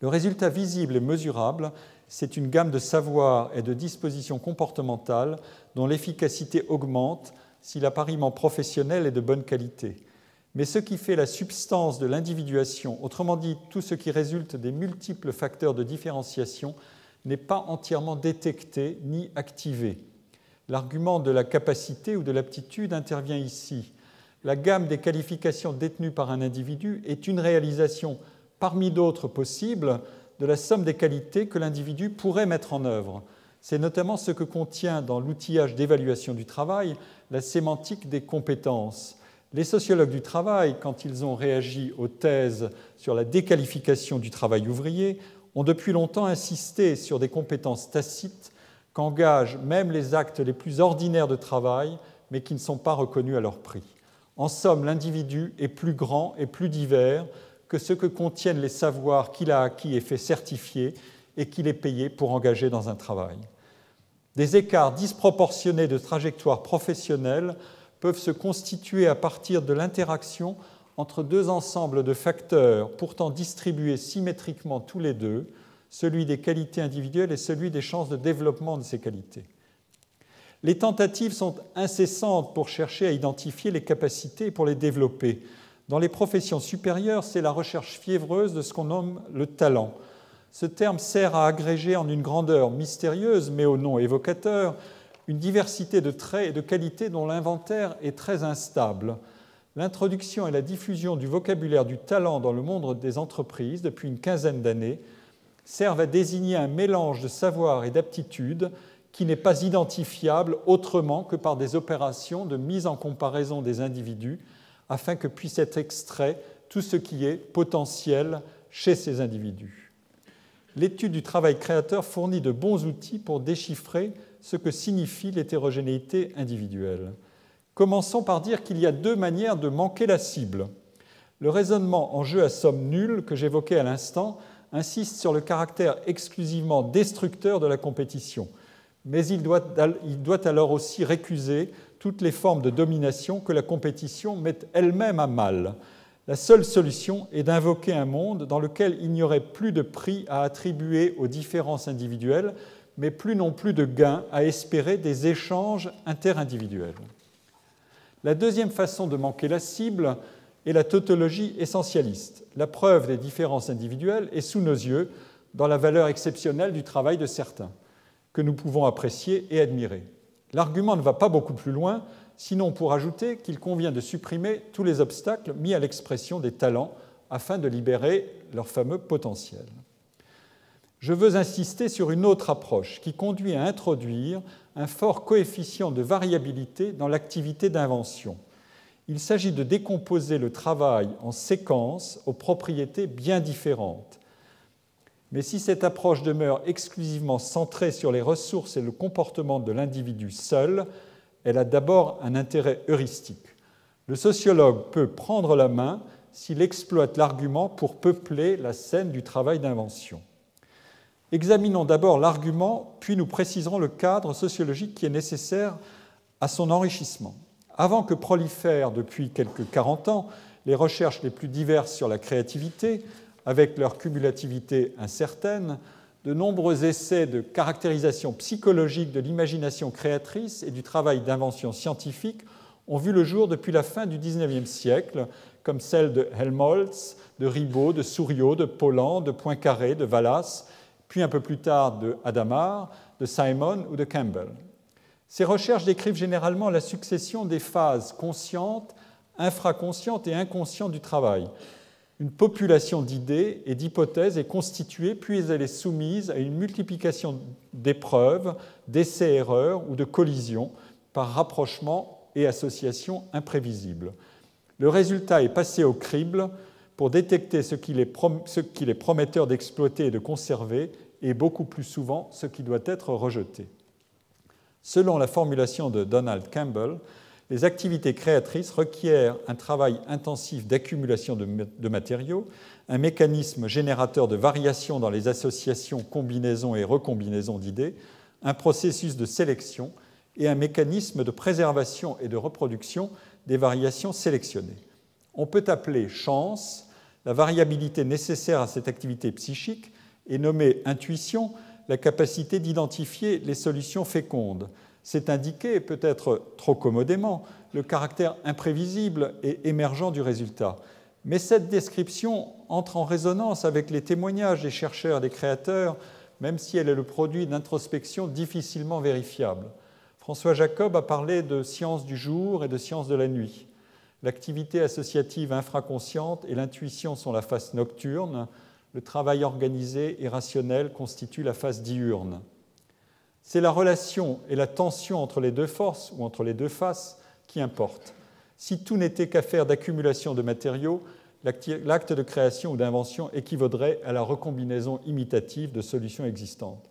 Le résultat visible et mesurable, c'est une gamme de savoirs et de dispositions comportementales dont l'efficacité augmente si l'appariement professionnel est de bonne qualité. Mais ce qui fait la substance de l'individuation, autrement dit tout ce qui résulte des multiples facteurs de différenciation, n'est pas entièrement détecté ni activé. L'argument de la capacité ou de l'aptitude intervient ici. La gamme des qualifications détenues par un individu est une réalisation parmi d'autres possibles de la somme des qualités que l'individu pourrait mettre en œuvre. C'est notamment ce que contient dans l'outillage d'évaluation du travail la sémantique des compétences. Les sociologues du travail, quand ils ont réagi aux thèses sur la déqualification du travail ouvrier, ont depuis longtemps insisté sur des compétences tacites qu'engagent même les actes les plus ordinaires de travail, mais qui ne sont pas reconnus à leur prix. En somme, l'individu est plus grand et plus divers que ce que contiennent les savoirs qu'il a acquis et fait certifier et qu'il est payé pour engager dans un travail. Des écarts disproportionnés de trajectoire professionnelle peuvent se constituer à partir de l'interaction entre deux ensembles de facteurs pourtant distribués symétriquement tous les deux, celui des qualités individuelles et celui des chances de développement de ces qualités. Les tentatives sont incessantes pour chercher à identifier les capacités et pour les développer. Dans les professions supérieures, c'est la recherche fiévreuse de ce qu'on nomme le talent. Ce terme sert à agréger en une grandeur mystérieuse, mais au nom évocateur, une diversité de traits et de qualités dont l'inventaire est très instable. L'introduction et la diffusion du vocabulaire du talent dans le monde des entreprises depuis une quinzaine d'années servent à désigner un mélange de savoir et d'aptitude qui n'est pas identifiable autrement que par des opérations de mise en comparaison des individus afin que puisse être extrait tout ce qui est potentiel chez ces individus. L'étude du travail créateur fournit de bons outils pour déchiffrer ce que signifie l'hétérogénéité individuelle. Commençons par dire qu'il y a deux manières de manquer la cible. Le raisonnement en jeu à somme nulle que j'évoquais à l'instant insiste sur le caractère exclusivement destructeur de la compétition, mais il doit alors aussi récuser toutes les formes de domination que la compétition met elle-même à mal. La seule solution est d'invoquer un monde dans lequel il n'y aurait plus de prix à attribuer aux différences individuelles, mais plus non plus de gains à espérer des échanges interindividuels. La deuxième façon de manquer la cible est la tautologie essentialiste. La preuve des différences individuelles est sous nos yeux dans la valeur exceptionnelle du travail de certains, que nous pouvons apprécier et admirer. L'argument ne va pas beaucoup plus loin, sinon pour ajouter qu'il convient de supprimer tous les obstacles mis à l'expression des talents afin de libérer leur fameux potentiel. Je veux insister sur une autre approche qui conduit à introduire un fort coefficient de variabilité dans l'activité d'invention. Il s'agit de décomposer le travail en séquences aux propriétés bien différentes. Mais si cette approche demeure exclusivement centrée sur les ressources et le comportement de l'individu seul, elle a d'abord un intérêt heuristique. Le sociologue peut prendre la main s'il exploite l'argument pour peupler la scène du travail d'invention. Examinons d'abord l'argument, puis nous préciserons le cadre sociologique qui est nécessaire à son enrichissement. Avant que prolifèrent depuis quelques 40 ans les recherches les plus diverses sur la créativité, avec leur cumulativité incertaine, de nombreux essais de caractérisation psychologique de l'imagination créatrice et du travail d'invention scientifique ont vu le jour depuis la fin du XIXe siècle, comme celles de Helmholtz, de Ribot, de Souriau, de Pollan, de Poincaré, de Wallace, puis un peu plus tard de Hadamard, de Simon ou de Campbell. Ces recherches décrivent généralement la succession des phases conscientes, infraconscientes et inconscientes du travail. Une population d'idées et d'hypothèses est constituée, puis elle est soumise à une multiplication d'épreuves, d'essais-erreurs ou de collisions par rapprochement et association imprévisibles. Le résultat est passé au crible pour détecter ce qu'il est prometteur d'exploiter et de conserver, et beaucoup plus souvent ce qui doit être rejeté. Selon la formulation de Donald Campbell, les activités créatrices requièrent un travail intensif d'accumulation de matériaux, un mécanisme générateur de variations dans les associations, combinaisons et recombinaisons d'idées, un processus de sélection et un mécanisme de préservation et de reproduction des variations sélectionnées. On peut appeler chance la variabilité nécessaire à cette activité psychique et nommer intuition la capacité d'identifier les solutions fécondes. C'est indiquer, peut-être trop commodément, le caractère imprévisible et émergent du résultat. Mais cette description entre en résonance avec les témoignages des chercheurs et des créateurs, même si elle est le produit d'introspection difficilement vérifiable. François Jacob a parlé de science du jour et de science de la nuit. L'activité associative infraconsciente et l'intuition sont la face nocturne, le travail organisé et rationnel constitue la face diurne. C'est la relation et la tension entre les deux forces ou entre les deux faces qui importent. Si tout n'était qu'affaire d'accumulation de matériaux, l'acte de création ou d'invention équivaudrait à la recombinaison imitative de solutions existantes.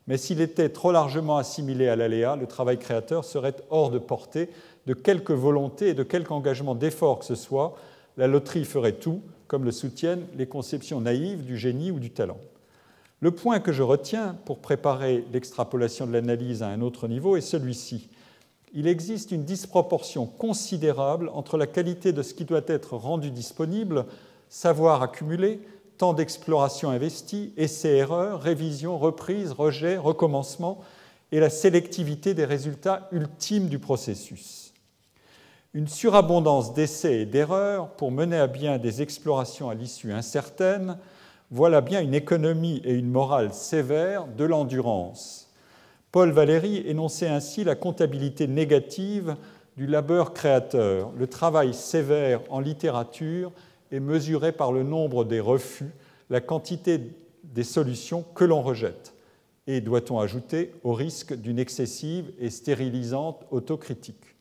Mais s'il était trop largement assimilé à l'aléa, le travail créateur serait hors de portée de quelque volonté et de quelque engagement d'effort que ce soit. La loterie ferait tout, comme le soutiennent les conceptions naïves du génie ou du talent. Le point que je retiens pour préparer l'extrapolation de l'analyse à un autre niveau est celui-ci. Il existe une disproportion considérable entre la qualité de ce qui doit être rendu disponible, savoir accumulé, temps d'exploration investi, essais-erreurs, révision, reprise, rejet, recommencement, et la sélectivité des résultats ultimes du processus. Une surabondance d'essais et d'erreurs pour mener à bien des explorations à l'issue incertaine Voilà bien une économie et une morale sévère de l'endurance. Paul Valéry énonçait ainsi la comptabilité négative du labeur créateur. Le travail sévère en littérature est mesuré par le nombre des refus, la quantité des solutions que l'on rejette. Et, doit-on ajouter, au risque d'une excessive et stérilisante autocritique.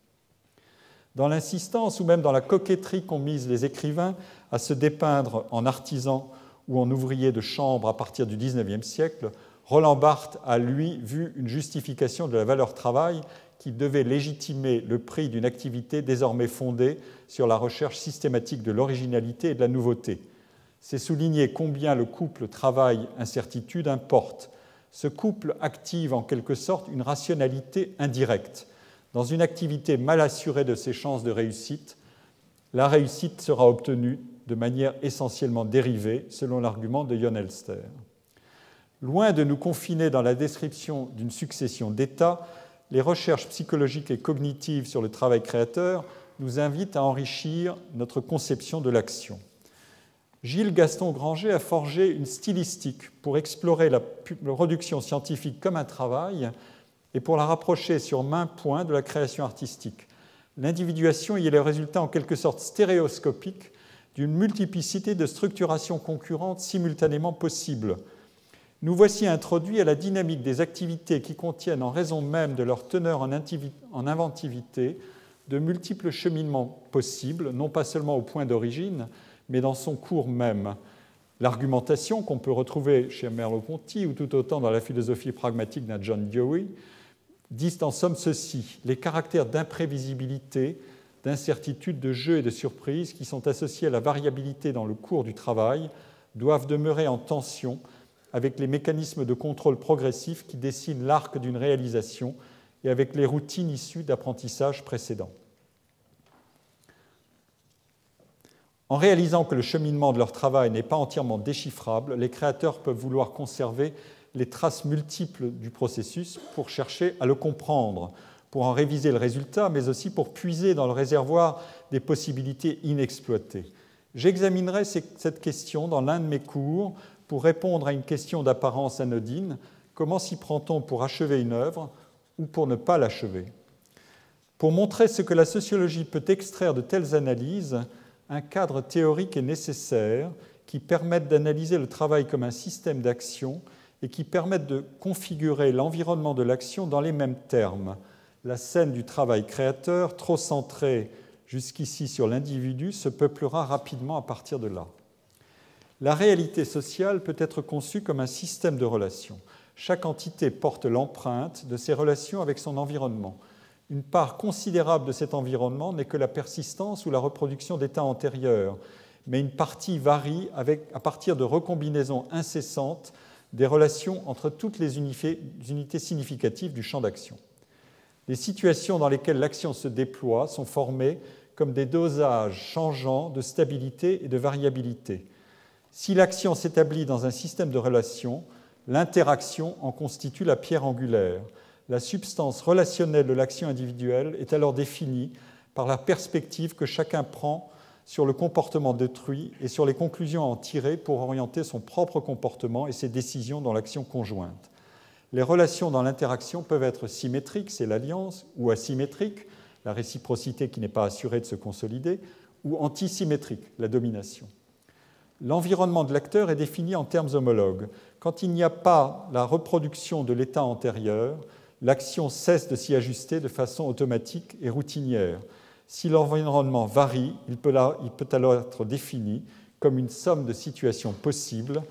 Dans l'insistance ou même dans la coquetterie qu'ont mise les écrivains à se dépeindre en artisans ou en ouvriers de chambre à partir du XIXe siècle, Roland Barthes a, lui, vu une justification de la valeur travail qui devait légitimer le prix d'une activité désormais fondée sur la recherche systématique de l'originalité et de la nouveauté. C'est souligner combien le couple travail-incertitude importe. Ce couple active en quelque sorte une rationalité indirecte. Dans une activité mal assurée de ses chances de réussite, la réussite sera obtenue de manière essentiellement dérivée, selon l'argument de Jon Elster. Loin de nous confiner dans la description d'une succession d'états, les recherches psychologiques et cognitives sur le travail créateur nous invitent à enrichir notre conception de l'action. Gilles Gaston Granger a forgé une stylistique pour explorer la production scientifique comme un travail et pour la rapprocher sur maints points de la création artistique. L'individuation y est le résultat en quelque sorte stéréoscopique d'une multiplicité de structurations concurrentes simultanément possibles. Nous voici introduits à la dynamique des activités qui contiennent, en raison même de leur teneur en inventivité, de multiples cheminements possibles, non pas seulement au point d'origine, mais dans son cours même. L'argumentation qu'on peut retrouver chez Merleau-Ponty ou tout autant dans la philosophie pragmatique d'un John Dewey disent en somme ceci: les caractères d'imprévisibilité, d'incertitude, de jeu et de surprise qui sont associés à la variabilité dans le cours du travail doivent demeurer en tension avec les mécanismes de contrôle progressif qui dessinent l'arc d'une réalisation et avec les routines issues d'apprentissages précédents. En réalisant que le cheminement de leur travail n'est pas entièrement déchiffrable, les créateurs peuvent vouloir conserver les traces multiples du processus pour chercher à le comprendre, pour en réviser le résultat, mais aussi pour puiser dans le réservoir des possibilités inexploitées. J'examinerai cette question dans l'un de mes cours pour répondre à une question d'apparence anodine: comment s'y prend-on pour achever une œuvre ou pour ne pas l'achever? Pour montrer ce que la sociologie peut extraire de telles analyses, un cadre théorique est nécessaire qui permette d'analyser le travail comme un système d'action et qui permette de configurer l'environnement de l'action dans les mêmes termes. La scène du travail créateur, trop centrée jusqu'ici sur l'individu, se peuplera rapidement à partir de là. La réalité sociale peut être conçue comme un système de relations. Chaque entité porte l'empreinte de ses relations avec son environnement. Une part considérable de cet environnement n'est que la persistance ou la reproduction d'états antérieurs, mais une partie varie à partir de recombinaisons incessantes des relations entre toutes les unités significatives du champ d'action. Les situations dans lesquelles l'action se déploie sont formées comme des dosages changeants de stabilité et de variabilité. Si l'action s'établit dans un système de relations, l'interaction en constitue la pierre angulaire. La substance relationnelle de l'action individuelle est alors définie par la perspective que chacun prend sur le comportement d'autrui et sur les conclusions à en tirer pour orienter son propre comportement et ses décisions dans l'action conjointe. Les relations dans l'interaction peuvent être symétriques, c'est l'alliance, ou asymétriques, la réciprocité qui n'est pas assurée de se consolider, ou antisymétriques, la domination. L'environnement de l'acteur est défini en termes homologues. Quand il n'y a pas la reproduction de l'état antérieur, l'action cesse de s'y ajuster de façon automatique et routinière. Si l'environnement varie, il peut alors être défini comme une somme de situations possibles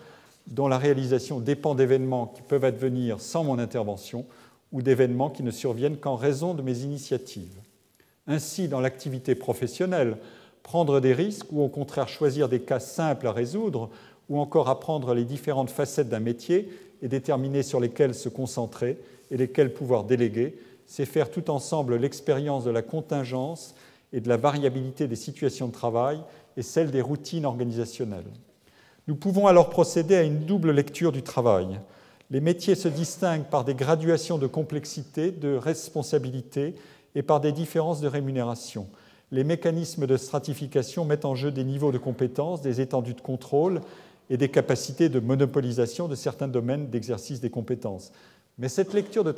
dont la réalisation dépend d'événements qui peuvent advenir sans mon intervention ou d'événements qui ne surviennent qu'en raison de mes initiatives. Ainsi, dans l'activité professionnelle, prendre des risques ou au contraire choisir des cas simples à résoudre ou encore apprendre les différentes facettes d'un métier et déterminer sur lesquelles se concentrer et lesquelles pouvoir déléguer, c'est faire tout ensemble l'expérience de la contingence et de la variabilité des situations de travail et celle des routines organisationnelles. Nous pouvons alors procéder à une double lecture du travail. Les métiers se distinguent par des graduations de complexité, de responsabilité et par des différences de rémunération. Les mécanismes de stratification mettent en jeu des niveaux de compétences, des étendues de contrôle et des capacités de monopolisation de certains domaines d'exercice des compétences. Mais cette lecture du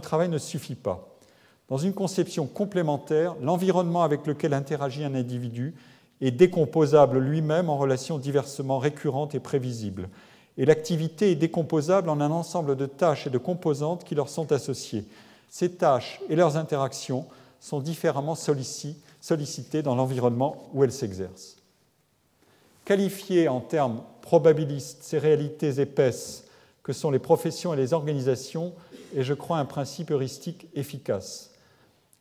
travail ne suffit pas. Dans une conception complémentaire, l'environnement avec lequel interagit un individu est décomposable lui-même en relations diversement récurrentes et prévisibles. Et l'activité est décomposable en un ensemble de tâches et de composantes qui leur sont associées. Ces tâches et leurs interactions sont différemment sollicitées dans l'environnement où elles s'exercent. Qualifier en termes probabilistes ces réalités épaisses que sont les professions et les organisations est, je crois, un principe heuristique efficace.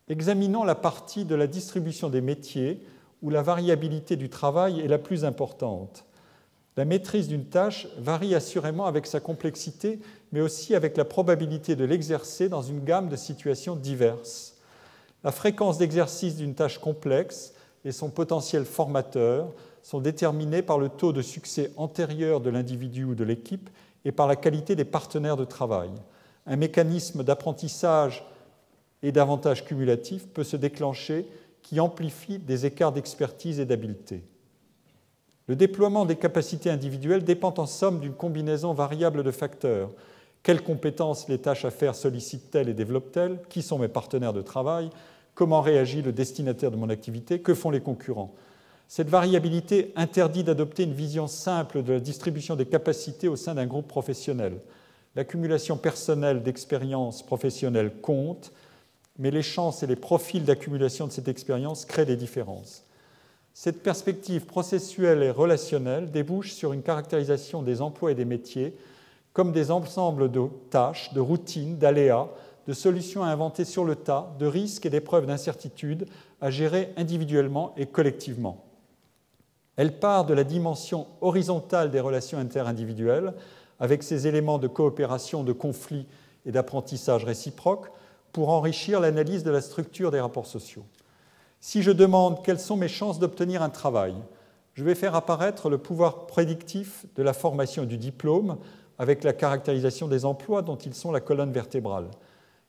Examinons la partie de la distribution des métiers où la variabilité du travail est la plus importante. La maîtrise d'une tâche varie assurément avec sa complexité, mais aussi avec la probabilité de l'exercer dans une gamme de situations diverses. La fréquence d'exercice d'une tâche complexe et son potentiel formateur sont déterminés par le taux de succès antérieur de l'individu ou de l'équipe et par la qualité des partenaires de travail. Un mécanisme d'apprentissage et d'avantages cumulatifs peut se déclencher qui amplifie des écarts d'expertise et d'habileté. Le déploiement des capacités individuelles dépend en somme d'une combinaison variable de facteurs. Quelles compétences les tâches à faire sollicitent-elles et développent-elles? Qui sont mes partenaires de travail? Comment réagit le destinataire de mon activité? Que font les concurrents? Cette variabilité interdit d'adopter une vision simple de la distribution des capacités au sein d'un groupe professionnel. L'accumulation personnelle d'expériences professionnelles compte, mais les chances et les profils d'accumulation de cette expérience créent des différences. Cette perspective processuelle et relationnelle débouche sur une caractérisation des emplois et des métiers comme des ensembles de tâches, de routines, d'aléas, de solutions à inventer sur le tas, de risques et d'épreuves d'incertitude à gérer individuellement et collectivement. Elle part de la dimension horizontale des relations interindividuelles, avec ses éléments de coopération, de conflit et d'apprentissage réciproque, pour enrichir l'analyse de la structure des rapports sociaux. Si je demande quelles sont mes chances d'obtenir un travail, je vais faire apparaître le pouvoir prédictif de la formation et du diplôme avec la caractérisation des emplois dont ils sont la colonne vertébrale.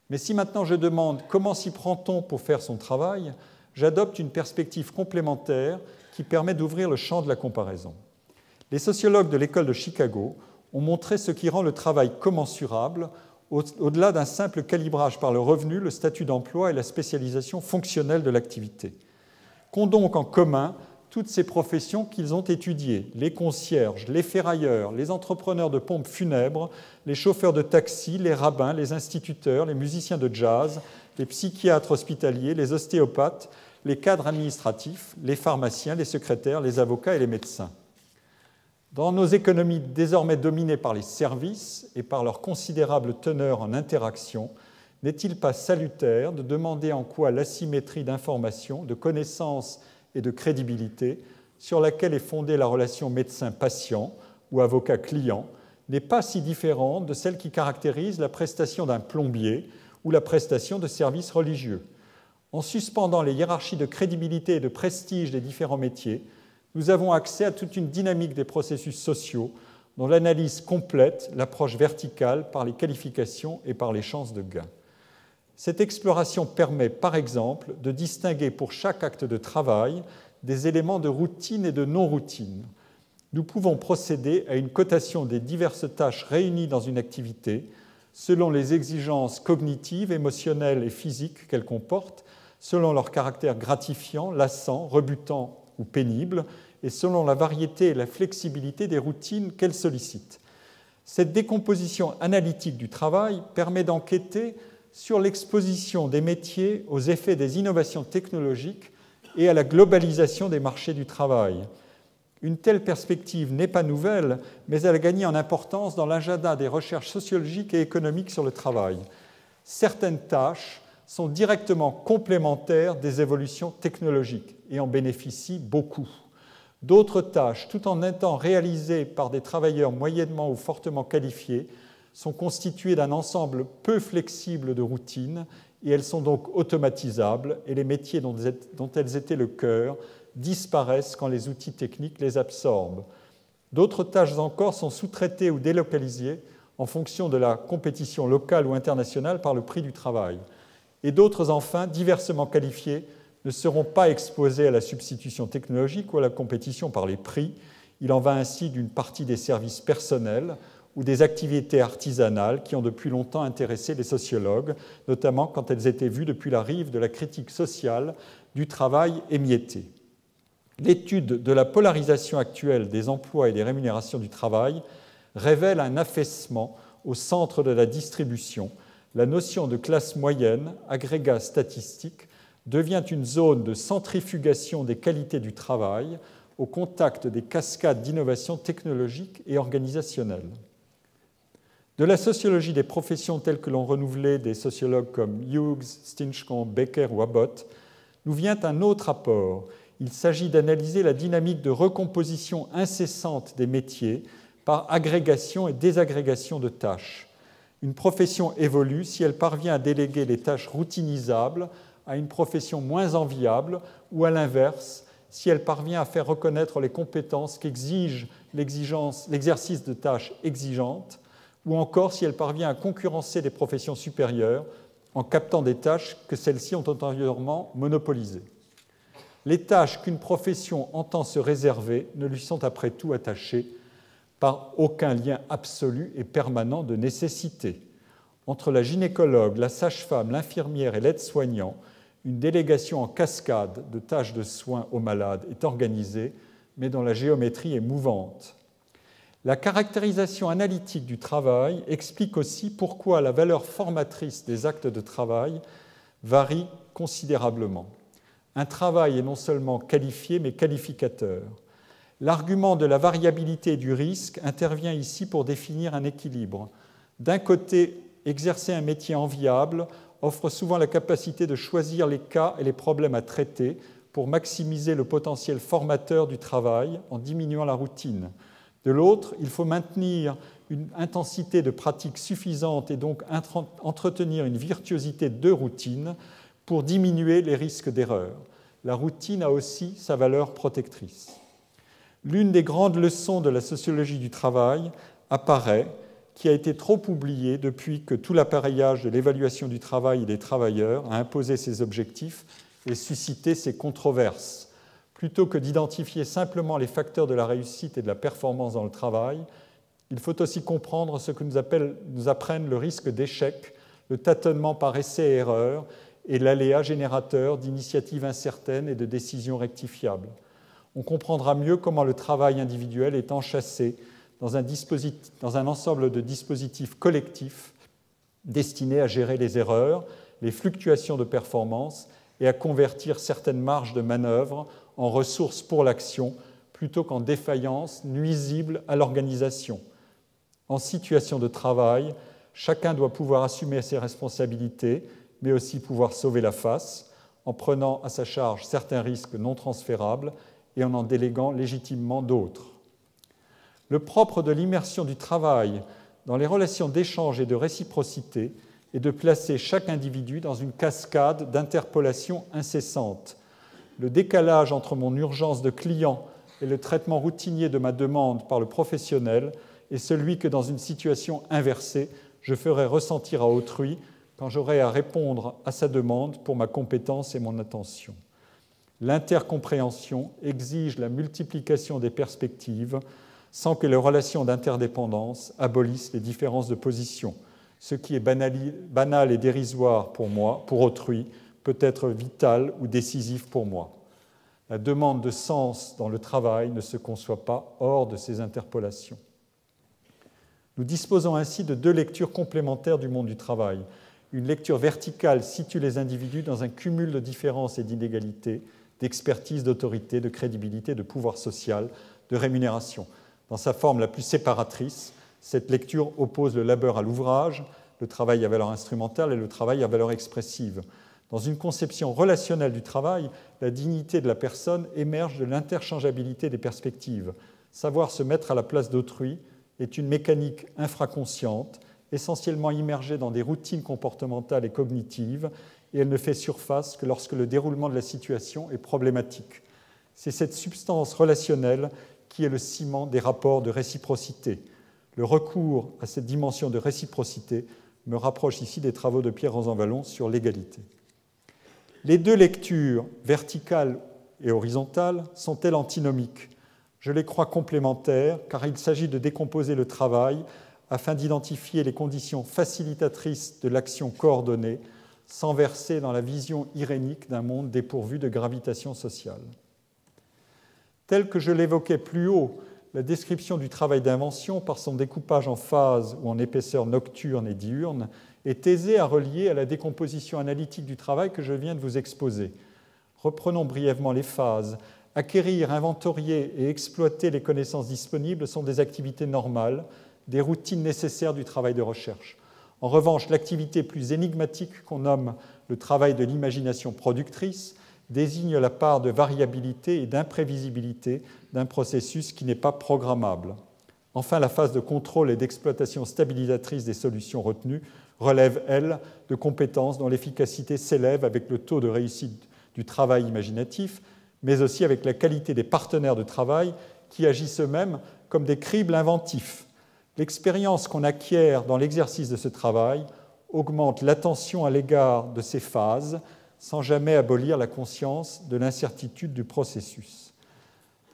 Mais si maintenant je demande comment s'y prend-on pour faire son travail, j'adopte une perspective complémentaire qui permet d'ouvrir le champ de la comparaison. Les sociologues de l'école de Chicago ont montré ce qui rend le travail commensurable au-delà d'un simple calibrage par le revenu, le statut d'emploi et la spécialisation fonctionnelle de l'activité. Qu'ont donc en commun toutes ces professions qu'ils ont étudiées? Les concierges, les ferrailleurs, les entrepreneurs de pompes funèbres, les chauffeurs de taxi, les rabbins, les instituteurs, les musiciens de jazz, les psychiatres hospitaliers, les ostéopathes, les cadres administratifs, les pharmaciens, les secrétaires, les avocats et les médecins. Dans nos économies désormais dominées par les services et par leur considérable teneur en interaction, n'est-il pas salutaire de demander en quoi l'asymétrie d'information, de connaissances et de crédibilité sur laquelle est fondée la relation médecin-patient ou avocat-client n'est pas si différente de celle qui caractérise la prestation d'un plombier ou la prestation de services religieux? En suspendant les hiérarchies de crédibilité et de prestige des différents métiers, nous avons accès à toute une dynamique des processus sociaux dont l'analyse complète l'approche verticale par les qualifications et par les chances de gain. Cette exploration permet, par exemple, de distinguer pour chaque acte de travail des éléments de routine et de non-routine. Nous pouvons procéder à une cotation des diverses tâches réunies dans une activité selon les exigences cognitives, émotionnelles et physiques qu'elles comportent, selon leur caractère gratifiant, lassant, rebutant ou pénible, et selon la variété et la flexibilité des routines qu'elles sollicitent. Cette décomposition analytique du travail permet d'enquêter sur l'exposition des métiers aux effets des innovations technologiques et à la globalisation des marchés du travail. Une telle perspective n'est pas nouvelle, mais elle a gagné en importance dans l'agenda des recherches sociologiques et économiques sur le travail. Certaines tâches sont directement complémentaires des évolutions technologiques et en bénéficient beaucoup. D'autres tâches, tout en étant réalisées par des travailleurs moyennement ou fortement qualifiés, sont constituées d'un ensemble peu flexible de routines et elles sont donc automatisables et les métiers dont elles étaient le cœur disparaissent quand les outils techniques les absorbent. D'autres tâches encore sont sous-traitées ou délocalisées en fonction de la compétition locale ou internationale par le prix du travail. Et d'autres, enfin, diversement qualifiées, ne seront pas exposées à la substitution technologique ou à la compétition par les prix. Il en va ainsi d'une partie des services personnels ou des activités artisanales qui ont depuis longtemps intéressé les sociologues, notamment quand elles étaient vues depuis la rive de la critique sociale du travail émietté. L'étude de la polarisation actuelle des emplois et des rémunérations du travail révèle un affaissement au centre de la distribution. La notion de classe moyenne, agrégat statistique, devient une zone de centrifugation des qualités du travail au contact des cascades d'innovation technologique et organisationnelle. De la sociologie des professions telles que l'ont renouvelé des sociologues comme Hughes, Stinchcombe, Becker ou Abbott, nous vient un autre apport. Il s'agit d'analyser la dynamique de recomposition incessante des métiers par agrégation et désagrégation de tâches. Une profession évolue si elle parvient à déléguer les tâches routinisables à une profession moins enviable ou à l'inverse, si elle parvient à faire reconnaître les compétences qu'exige l'exercice de tâches exigeantes, ou encore si elle parvient à concurrencer des professions supérieures en captant des tâches que celles-ci ont antérieurement monopolisées. Les tâches qu'une profession entend se réserver ne lui sont après tout attachées par aucun lien absolu et permanent de nécessité. Entre la gynécologue, la sage-femme, l'infirmière et l'aide-soignant, une délégation en cascade de tâches de soins aux malades est organisée, mais dont la géométrie est mouvante. La caractérisation analytique du travail explique aussi pourquoi la valeur formatrice des actes de travail varie considérablement. Un travail est non seulement qualifié, mais qualificateur. L'argument de la variabilité et du risque intervient ici pour définir un équilibre. D'un côté, exercer un métier enviable offre souvent la capacité de choisir les cas et les problèmes à traiter pour maximiser le potentiel formateur du travail en diminuant la routine. De l'autre, il faut maintenir une intensité de pratique suffisante et donc entretenir une virtuosité de routine pour diminuer les risques d'erreur. La routine a aussi sa valeur protectrice. L'une des grandes leçons de la sociologie du travail apparaît, qui a été trop oubliée depuis que tout l'appareillage de l'évaluation du travail et des travailleurs a imposé ses objectifs et suscité ses controverses. Plutôt que d'identifier simplement les facteurs de la réussite et de la performance dans le travail, il faut aussi comprendre ce que nous apprennent le risque d'échec, le tâtonnement par essai et erreur et l'aléa générateur d'initiatives incertaines et de décisions rectifiables. On comprendra mieux comment le travail individuel est enchâssé dans un ensemble de dispositifs collectifs destinés à gérer les erreurs, les fluctuations de performance et à convertir certaines marges de manœuvre en ressources pour l'action plutôt qu'en défaillances nuisibles à l'organisation. En situation de travail, chacun doit pouvoir assumer ses responsabilités, mais aussi pouvoir sauver la face, en prenant à sa charge certains risques non transférables et en déléguant légitimement d'autres. Le propre de l'immersion du travail dans les relations d'échange et de réciprocité est de placer chaque individu dans une cascade d'interpolations incessantes. Le décalage entre mon urgence de client et le traitement routinier de ma demande par le professionnel est celui que dans une situation inversée, je ferai ressentir à autrui quand j'aurai à répondre à sa demande pour ma compétence et mon attention. L'intercompréhension exige la multiplication des perspectives sans que les relations d'interdépendance abolissent les différences de position. Ce qui est banal et dérisoire pour moi, pour autrui, peut être vital ou décisif pour moi. La demande de sens dans le travail ne se conçoit pas hors de ces interpolations. Nous disposons ainsi de deux lectures complémentaires du monde du travail. Une lecture verticale situe les individus dans un cumul de différences et d'inégalités, d'expertise, d'autorité, de crédibilité, de pouvoir social, de rémunération. Dans sa forme la plus séparatrice, cette lecture oppose le labeur à l'ouvrage, le travail à valeur instrumentale et le travail à valeur expressive. Dans une conception relationnelle du travail, la dignité de la personne émerge de l'interchangeabilité des perspectives. Savoir se mettre à la place d'autrui est une mécanique infraconsciente, essentiellement immergée dans des routines comportementales et cognitives, et elle ne fait surface que lorsque le déroulement de la situation est problématique. C'est cette substance relationnelle qui est le ciment des rapports de réciprocité. Le recours à cette dimension de réciprocité me rapproche ici des travaux de Pierre Rosanvallon sur l'égalité. Les deux lectures, verticale et horizontale, sont-elles antinomiques? Je les crois complémentaires, car il s'agit de décomposer le travail afin d'identifier les conditions facilitatrices de l'action coordonnée, sans verser dans la vision irénique d'un monde dépourvu de gravitation sociale. Tel que je l'évoquais plus haut, la description du travail d'invention, par son découpage en phases ou en épaisseur nocturne et diurne, est aisée à relier à la décomposition analytique du travail que je viens de vous exposer. Reprenons brièvement les phases. Acquérir, inventorier et exploiter les connaissances disponibles sont des activités normales, des routines nécessaires du travail de recherche. En revanche, l'activité plus énigmatique qu'on nomme le travail de l'imagination productrice désigne la part de variabilité et d'imprévisibilité d'un processus qui n'est pas programmable. Enfin, la phase de contrôle et d'exploitation stabilisatrice des solutions retenues relève, elle, de compétences dont l'efficacité s'élève avec le taux de réussite du travail imaginatif, mais aussi avec la qualité des partenaires de travail qui agissent eux-mêmes comme des cribles inventifs. L'expérience qu'on acquiert dans l'exercice de ce travail augmente l'attention à l'égard de ces phases sans jamais abolir la conscience de l'incertitude du processus.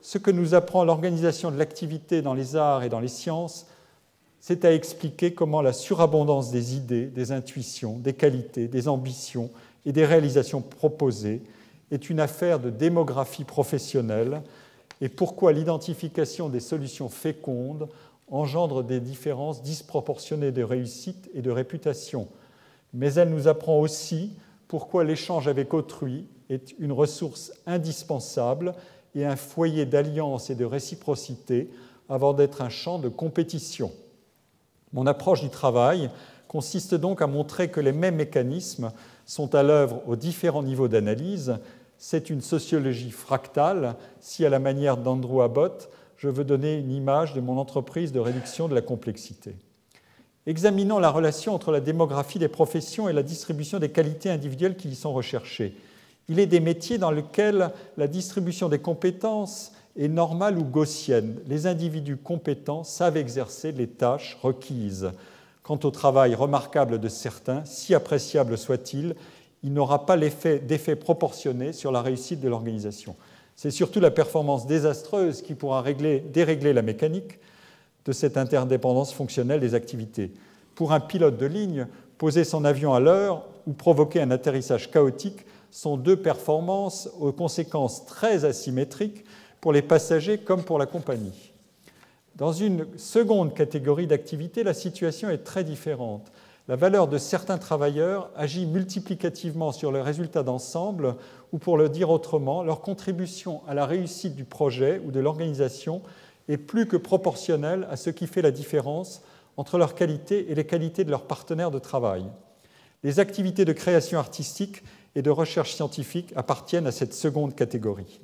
Ce que nous apprend l'organisation de l'activité dans les arts et dans les sciences, c'est à expliquer comment la surabondance des idées, des intuitions, des qualités, des ambitions et des réalisations proposées est une affaire de démographie professionnelle et pourquoi l'identification des solutions fécondes engendre des différences disproportionnées de réussite et de réputation. Mais elle nous apprend aussi pourquoi l'échange avec autrui est une ressource indispensable et un foyer d'alliance et de réciprocité avant d'être un champ de compétition. Mon approche du travail consiste donc à montrer que les mêmes mécanismes sont à l'œuvre aux différents niveaux d'analyse. C'est une sociologie fractale, si à la manière d'Andrew Abbott, je veux donner une image de mon entreprise de réduction de la complexité. Examinons la relation entre la démographie des professions et la distribution des qualités individuelles qui y sont recherchées. Il est des métiers dans lesquels la distribution des compétences est normale ou gaussienne. Les individus compétents savent exercer les tâches requises. Quant au travail remarquable de certains, si appréciable soit-il, il n'aura pas d'effet proportionné sur la réussite de l'organisation. C'est surtout la performance désastreuse qui pourra dérégler la mécanique de cette interdépendance fonctionnelle des activités. Pour un pilote de ligne, poser son avion à l'heure ou provoquer un atterrissage chaotique sont deux performances aux conséquences très asymétriques pour les passagers comme pour la compagnie. Dans une seconde catégorie d'activités, la situation est très différente. La valeur de certains travailleurs agit multiplicativement sur le résultat d'ensemble, ou pour le dire autrement, leur contribution à la réussite du projet ou de l'organisation est plus que proportionnelle à ce qui fait la différence entre leurs qualités et les qualités de leurs partenaires de travail. Les activités de création artistique et de recherche scientifique appartiennent à cette seconde catégorie.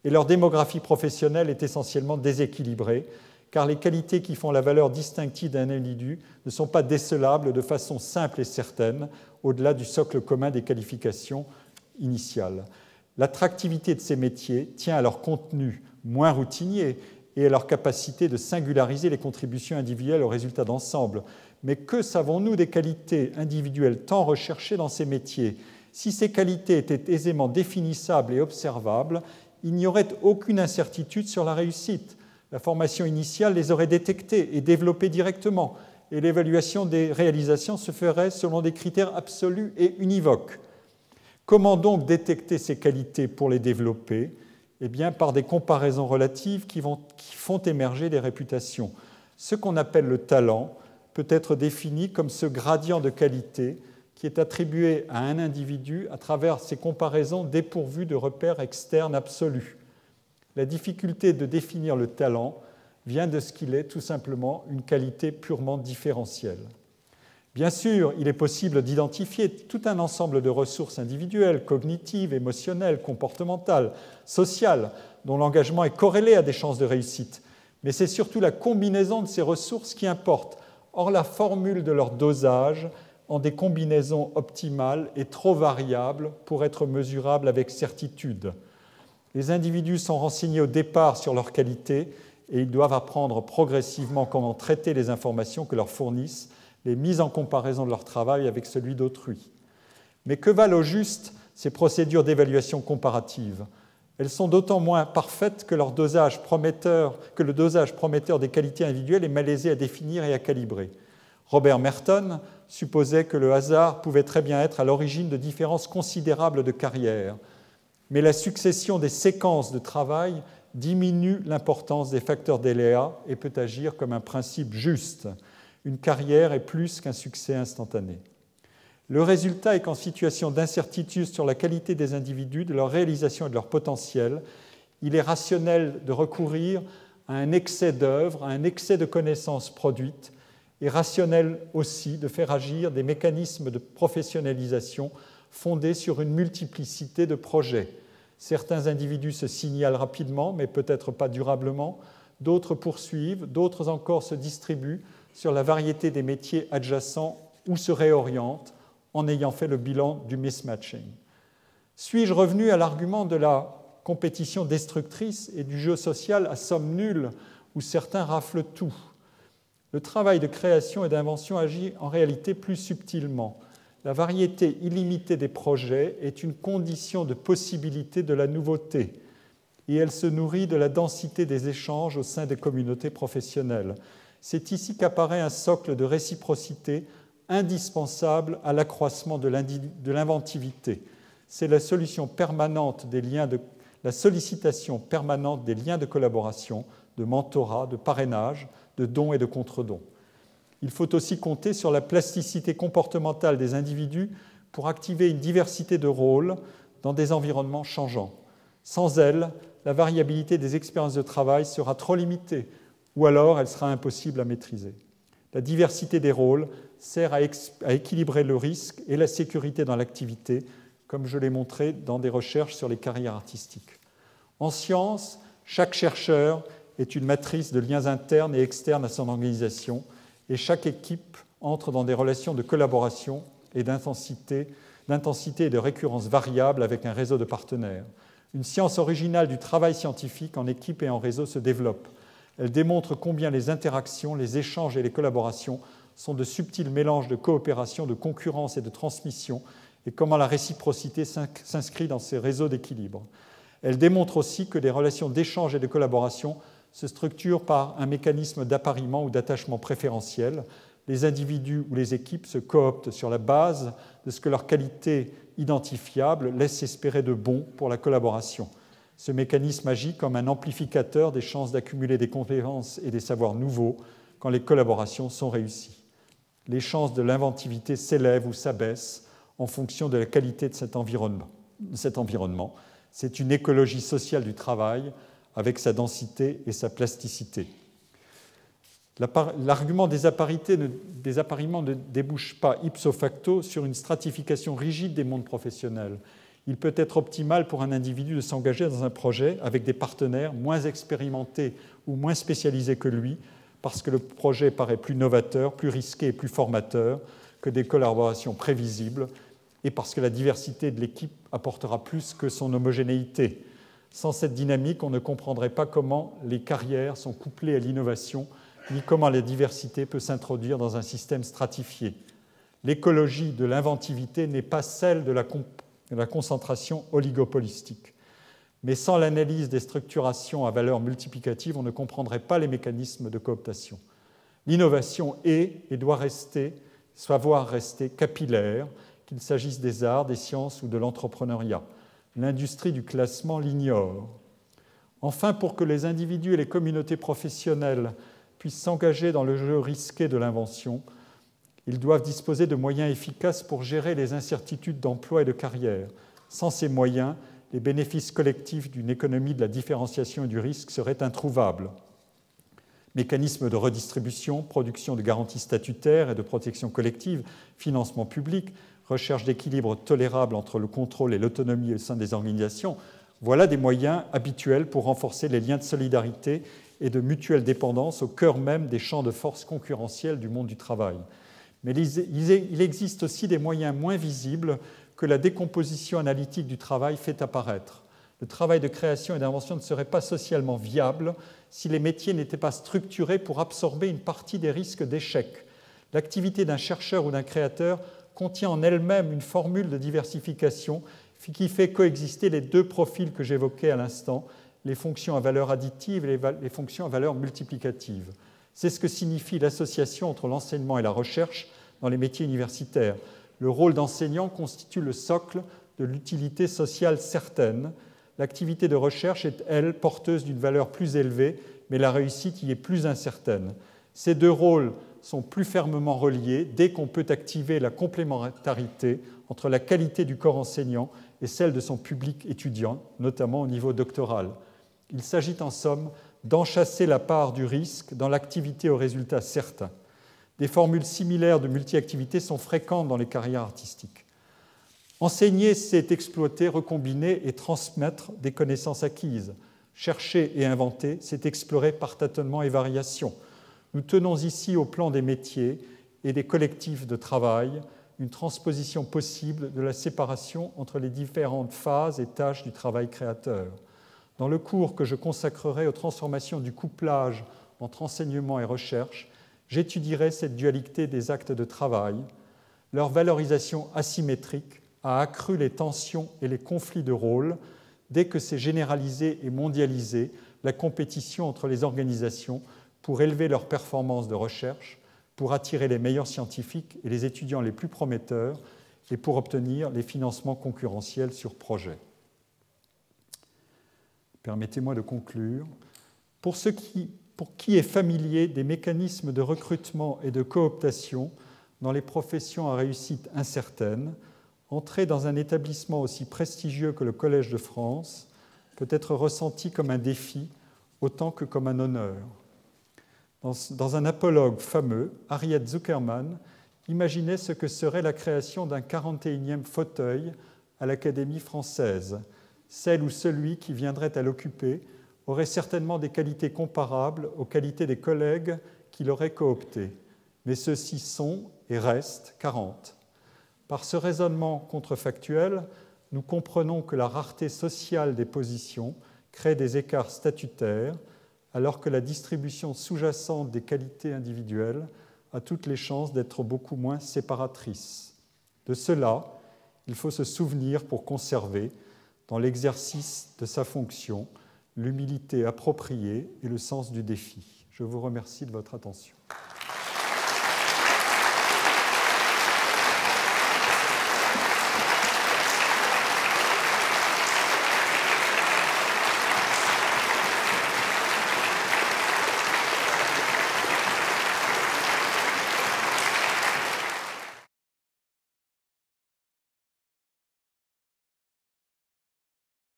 Et leur démographie professionnelle est essentiellement déséquilibrée, car les qualités qui font la valeur distinctive d'un individu ne sont pas décelables de façon simple et certaine, au-delà du socle commun des qualifications initiales. L'attractivité de ces métiers tient à leur contenu moins routinier et à leur capacité de singulariser les contributions individuelles au résultat d'ensemble. Mais que savons-nous des qualités individuelles tant recherchées dans ces métiers? Si ces qualités étaient aisément définissables et observables, il n'y aurait aucune incertitude sur la réussite. La formation initiale les aurait détectées et développées directement, et l'évaluation des réalisations se ferait selon des critères absolus et univoques. Comment donc détecter ces qualités pour les développer? Eh bien, par des comparaisons relatives qui font émerger des réputations. Ce qu'on appelle le talent peut être défini comme ce gradient de qualité qui est attribué à un individu à travers ces comparaisons dépourvues de repères externes absolus. La difficulté de définir le talent vient de ce qu'il est tout simplement une qualité purement différentielle. Bien sûr, il est possible d'identifier tout un ensemble de ressources individuelles, cognitives, émotionnelles, comportementales, sociales, dont l'engagement est corrélé à des chances de réussite. Mais c'est surtout la combinaison de ces ressources qui importe. Or, la formule de leur dosage en des combinaisons optimales est trop variable pour être mesurable avec certitude. Les individus sont renseignés au départ sur leurs qualités et ils doivent apprendre progressivement comment traiter les informations que leur fournissent les mises en comparaison de leur travail avec celui d'autrui. Mais que valent au juste ces procédures d'évaluation comparative? Elles sont d'autant moins parfaites que le dosage prometteur des qualités individuelles est malaisé à définir et à calibrer. Robert Merton supposait que le hasard pouvait très bien être à l'origine de différences considérables de carrière, mais la succession des séquences de travail diminue l'importance des facteurs d'aléa et peut agir comme un principe juste. Une carrière est plus qu'un succès instantané. Le résultat est qu'en situation d'incertitude sur la qualité des individus, de leur réalisation et de leur potentiel, il est rationnel de recourir à un excès d'œuvre, à un excès de connaissances produites, et rationnel aussi de faire agir des mécanismes de professionnalisation fondés sur une multiplicité de projets. Certains individus se signalent rapidement, mais peut-être pas durablement, d'autres poursuivent, d'autres encore se distribuent sur la variété des métiers adjacents ou se réorientent en ayant fait le bilan du mismatching. Suis-je revenu à l'argument de la compétition destructrice et du jeu social à somme nulle où certains raflent tout? Le travail de création et d'invention agit en réalité plus subtilement. La variété illimitée des projets est une condition de possibilité de la nouveauté et elle se nourrit de la densité des échanges au sein des communautés professionnelles. C'est ici qu'apparaît un socle de réciprocité indispensable à l'accroissement de l'inventivité. C'est la sollicitation permanente des liens de collaboration, de mentorat, de parrainage, de dons et de contre-dons. Il faut aussi compter sur la plasticité comportementale des individus pour activer une diversité de rôles dans des environnements changeants. Sans elle, la variabilité des expériences de travail sera trop limitée ou alors elle sera impossible à maîtriser. La diversité des rôles sert à équilibrer le risque et la sécurité dans l'activité, comme je l'ai montré dans des recherches sur les carrières artistiques. En sciences, chaque chercheur est une matrice de liens internes et externes à son organisation, et chaque équipe entre dans des relations de collaboration et d'intensité et de récurrence variables avec un réseau de partenaires. Une science originale du travail scientifique en équipe et en réseau se développe. Elle démontre combien les interactions, les échanges et les collaborations sont de subtils mélanges de coopération, de concurrence et de transmission, et comment la réciprocité s'inscrit dans ces réseaux d'équilibre. Elle démontre aussi que les relations d'échange et de collaboration se structurent par un mécanisme d'appariement ou d'attachement préférentiel. Les individus ou les équipes se cooptent sur la base de ce que leurs qualités identifiables laissent espérer de bon pour la collaboration. Ce mécanisme agit comme un amplificateur des chances d'accumuler des compétences et des savoirs nouveaux quand les collaborations sont réussies. Les chances de l'inventivité s'élèvent ou s'abaissent en fonction de la qualité de cet environnement. C'est une écologie sociale du travail avec sa densité et sa plasticité. L'argument des appariements ne débouche pas ipso facto sur une stratification rigide des mondes professionnels. Il peut être optimal pour un individu de s'engager dans un projet avec des partenaires moins expérimentés ou moins spécialisés que lui, parce que le projet paraît plus novateur, plus risqué et plus formateur que des collaborations prévisibles, et parce que la diversité de l'équipe apportera plus que son homogénéité. Sans cette dynamique, on ne comprendrait pas comment les carrières sont couplées à l'innovation, ni comment la diversité peut s'introduire dans un système stratifié. L'écologie de l'inventivité n'est pas celle de la concentration oligopolistique. Mais sans l'analyse des structurations à valeur multiplicative, on ne comprendrait pas les mécanismes de cooptation. L'innovation est et doit savoir rester capillaire, qu'il s'agisse des arts, des sciences ou de l'entrepreneuriat. L'industrie du classement l'ignore. Enfin, pour que les individus et les communautés professionnelles puissent s'engager dans le jeu risqué de l'invention, ils doivent disposer de moyens efficaces pour gérer les incertitudes d'emploi et de carrière. Sans ces moyens, les bénéfices collectifs d'une économie de la différenciation et du risque seraient introuvables. Mécanismes de redistribution, production de garanties statutaires et de protection collective, financement public, recherche d'équilibre tolérable entre le contrôle et l'autonomie au sein des organisations, voilà des moyens habituels pour renforcer les liens de solidarité et de mutuelle dépendance au cœur même des champs de force concurrentiels du monde du travail. Mais il existe aussi des moyens moins visibles que la décomposition analytique du travail fait apparaître. Le travail de création et d'invention ne serait pas socialement viable si les métiers n'étaient pas structurés pour absorber une partie des risques d'échec. L'activité d'un chercheur ou d'un créateur contient en elle-même une formule de diversification qui fait coexister les deux profils que j'évoquais à l'instant, les fonctions à valeur additive et les fonctions à valeur multiplicative. C'est ce que signifie l'association entre l'enseignement et la recherche dans les métiers universitaires. Le rôle d'enseignant constitue le socle de l'utilité sociale certaine. L'activité de recherche est, elle, porteuse d'une valeur plus élevée, mais la réussite y est plus incertaine. Ces deux rôles sont plus fermement reliés dès qu'on peut activer la complémentarité entre la qualité du corps enseignant et celle de son public étudiant, notamment au niveau doctoral. Il s'agit en somme d'enchasser la part du risque dans l'activité aux résultats certains. Des formules similaires de multi-activité sont fréquentes dans les carrières artistiques. Enseigner, c'est exploiter, recombiner et transmettre des connaissances acquises. Chercher et inventer, c'est explorer par tâtonnement et variation. Nous tenons ici au plan des métiers et des collectifs de travail une transposition possible de la séparation entre les différentes phases et tâches du travail créateur. Dans le cours que je consacrerai aux transformations du couplage entre enseignement et recherche, j'étudierai cette dualité des actes de travail. Leur valorisation asymétrique a accru les tensions et les conflits de rôle dès que s'est généralisée et mondialisée la compétition entre les organisations pour élever leurs performances de recherche, pour attirer les meilleurs scientifiques et les étudiants les plus prometteurs et pour obtenir les financements concurrentiels sur projet. Permettez-moi de conclure. Pour qui est familier des mécanismes de recrutement et de cooptation dans les professions à réussite incertaine, entrer dans un établissement aussi prestigieux que le Collège de France peut être ressenti comme un défi autant que comme un honneur. Dans un apologue fameux, Harriet Zuckerman imaginait ce que serait la création d'un 41e fauteuil à l'Académie française. Celle ou celui qui viendrait à l'occuper aurait certainement des qualités comparables aux qualités des collègues qui l'auraient coopté. Mais ceux-ci sont et restent 40. Par ce raisonnement contrefactuel, nous comprenons que la rareté sociale des positions crée des écarts statutaires, alors que la distribution sous-jacente des qualités individuelles a toutes les chances d'être beaucoup moins séparatrice. De cela, il faut se souvenir pour conserver, dans l'exercice de sa fonction, l'humilité appropriée et le sens du défi. Je vous remercie de votre attention.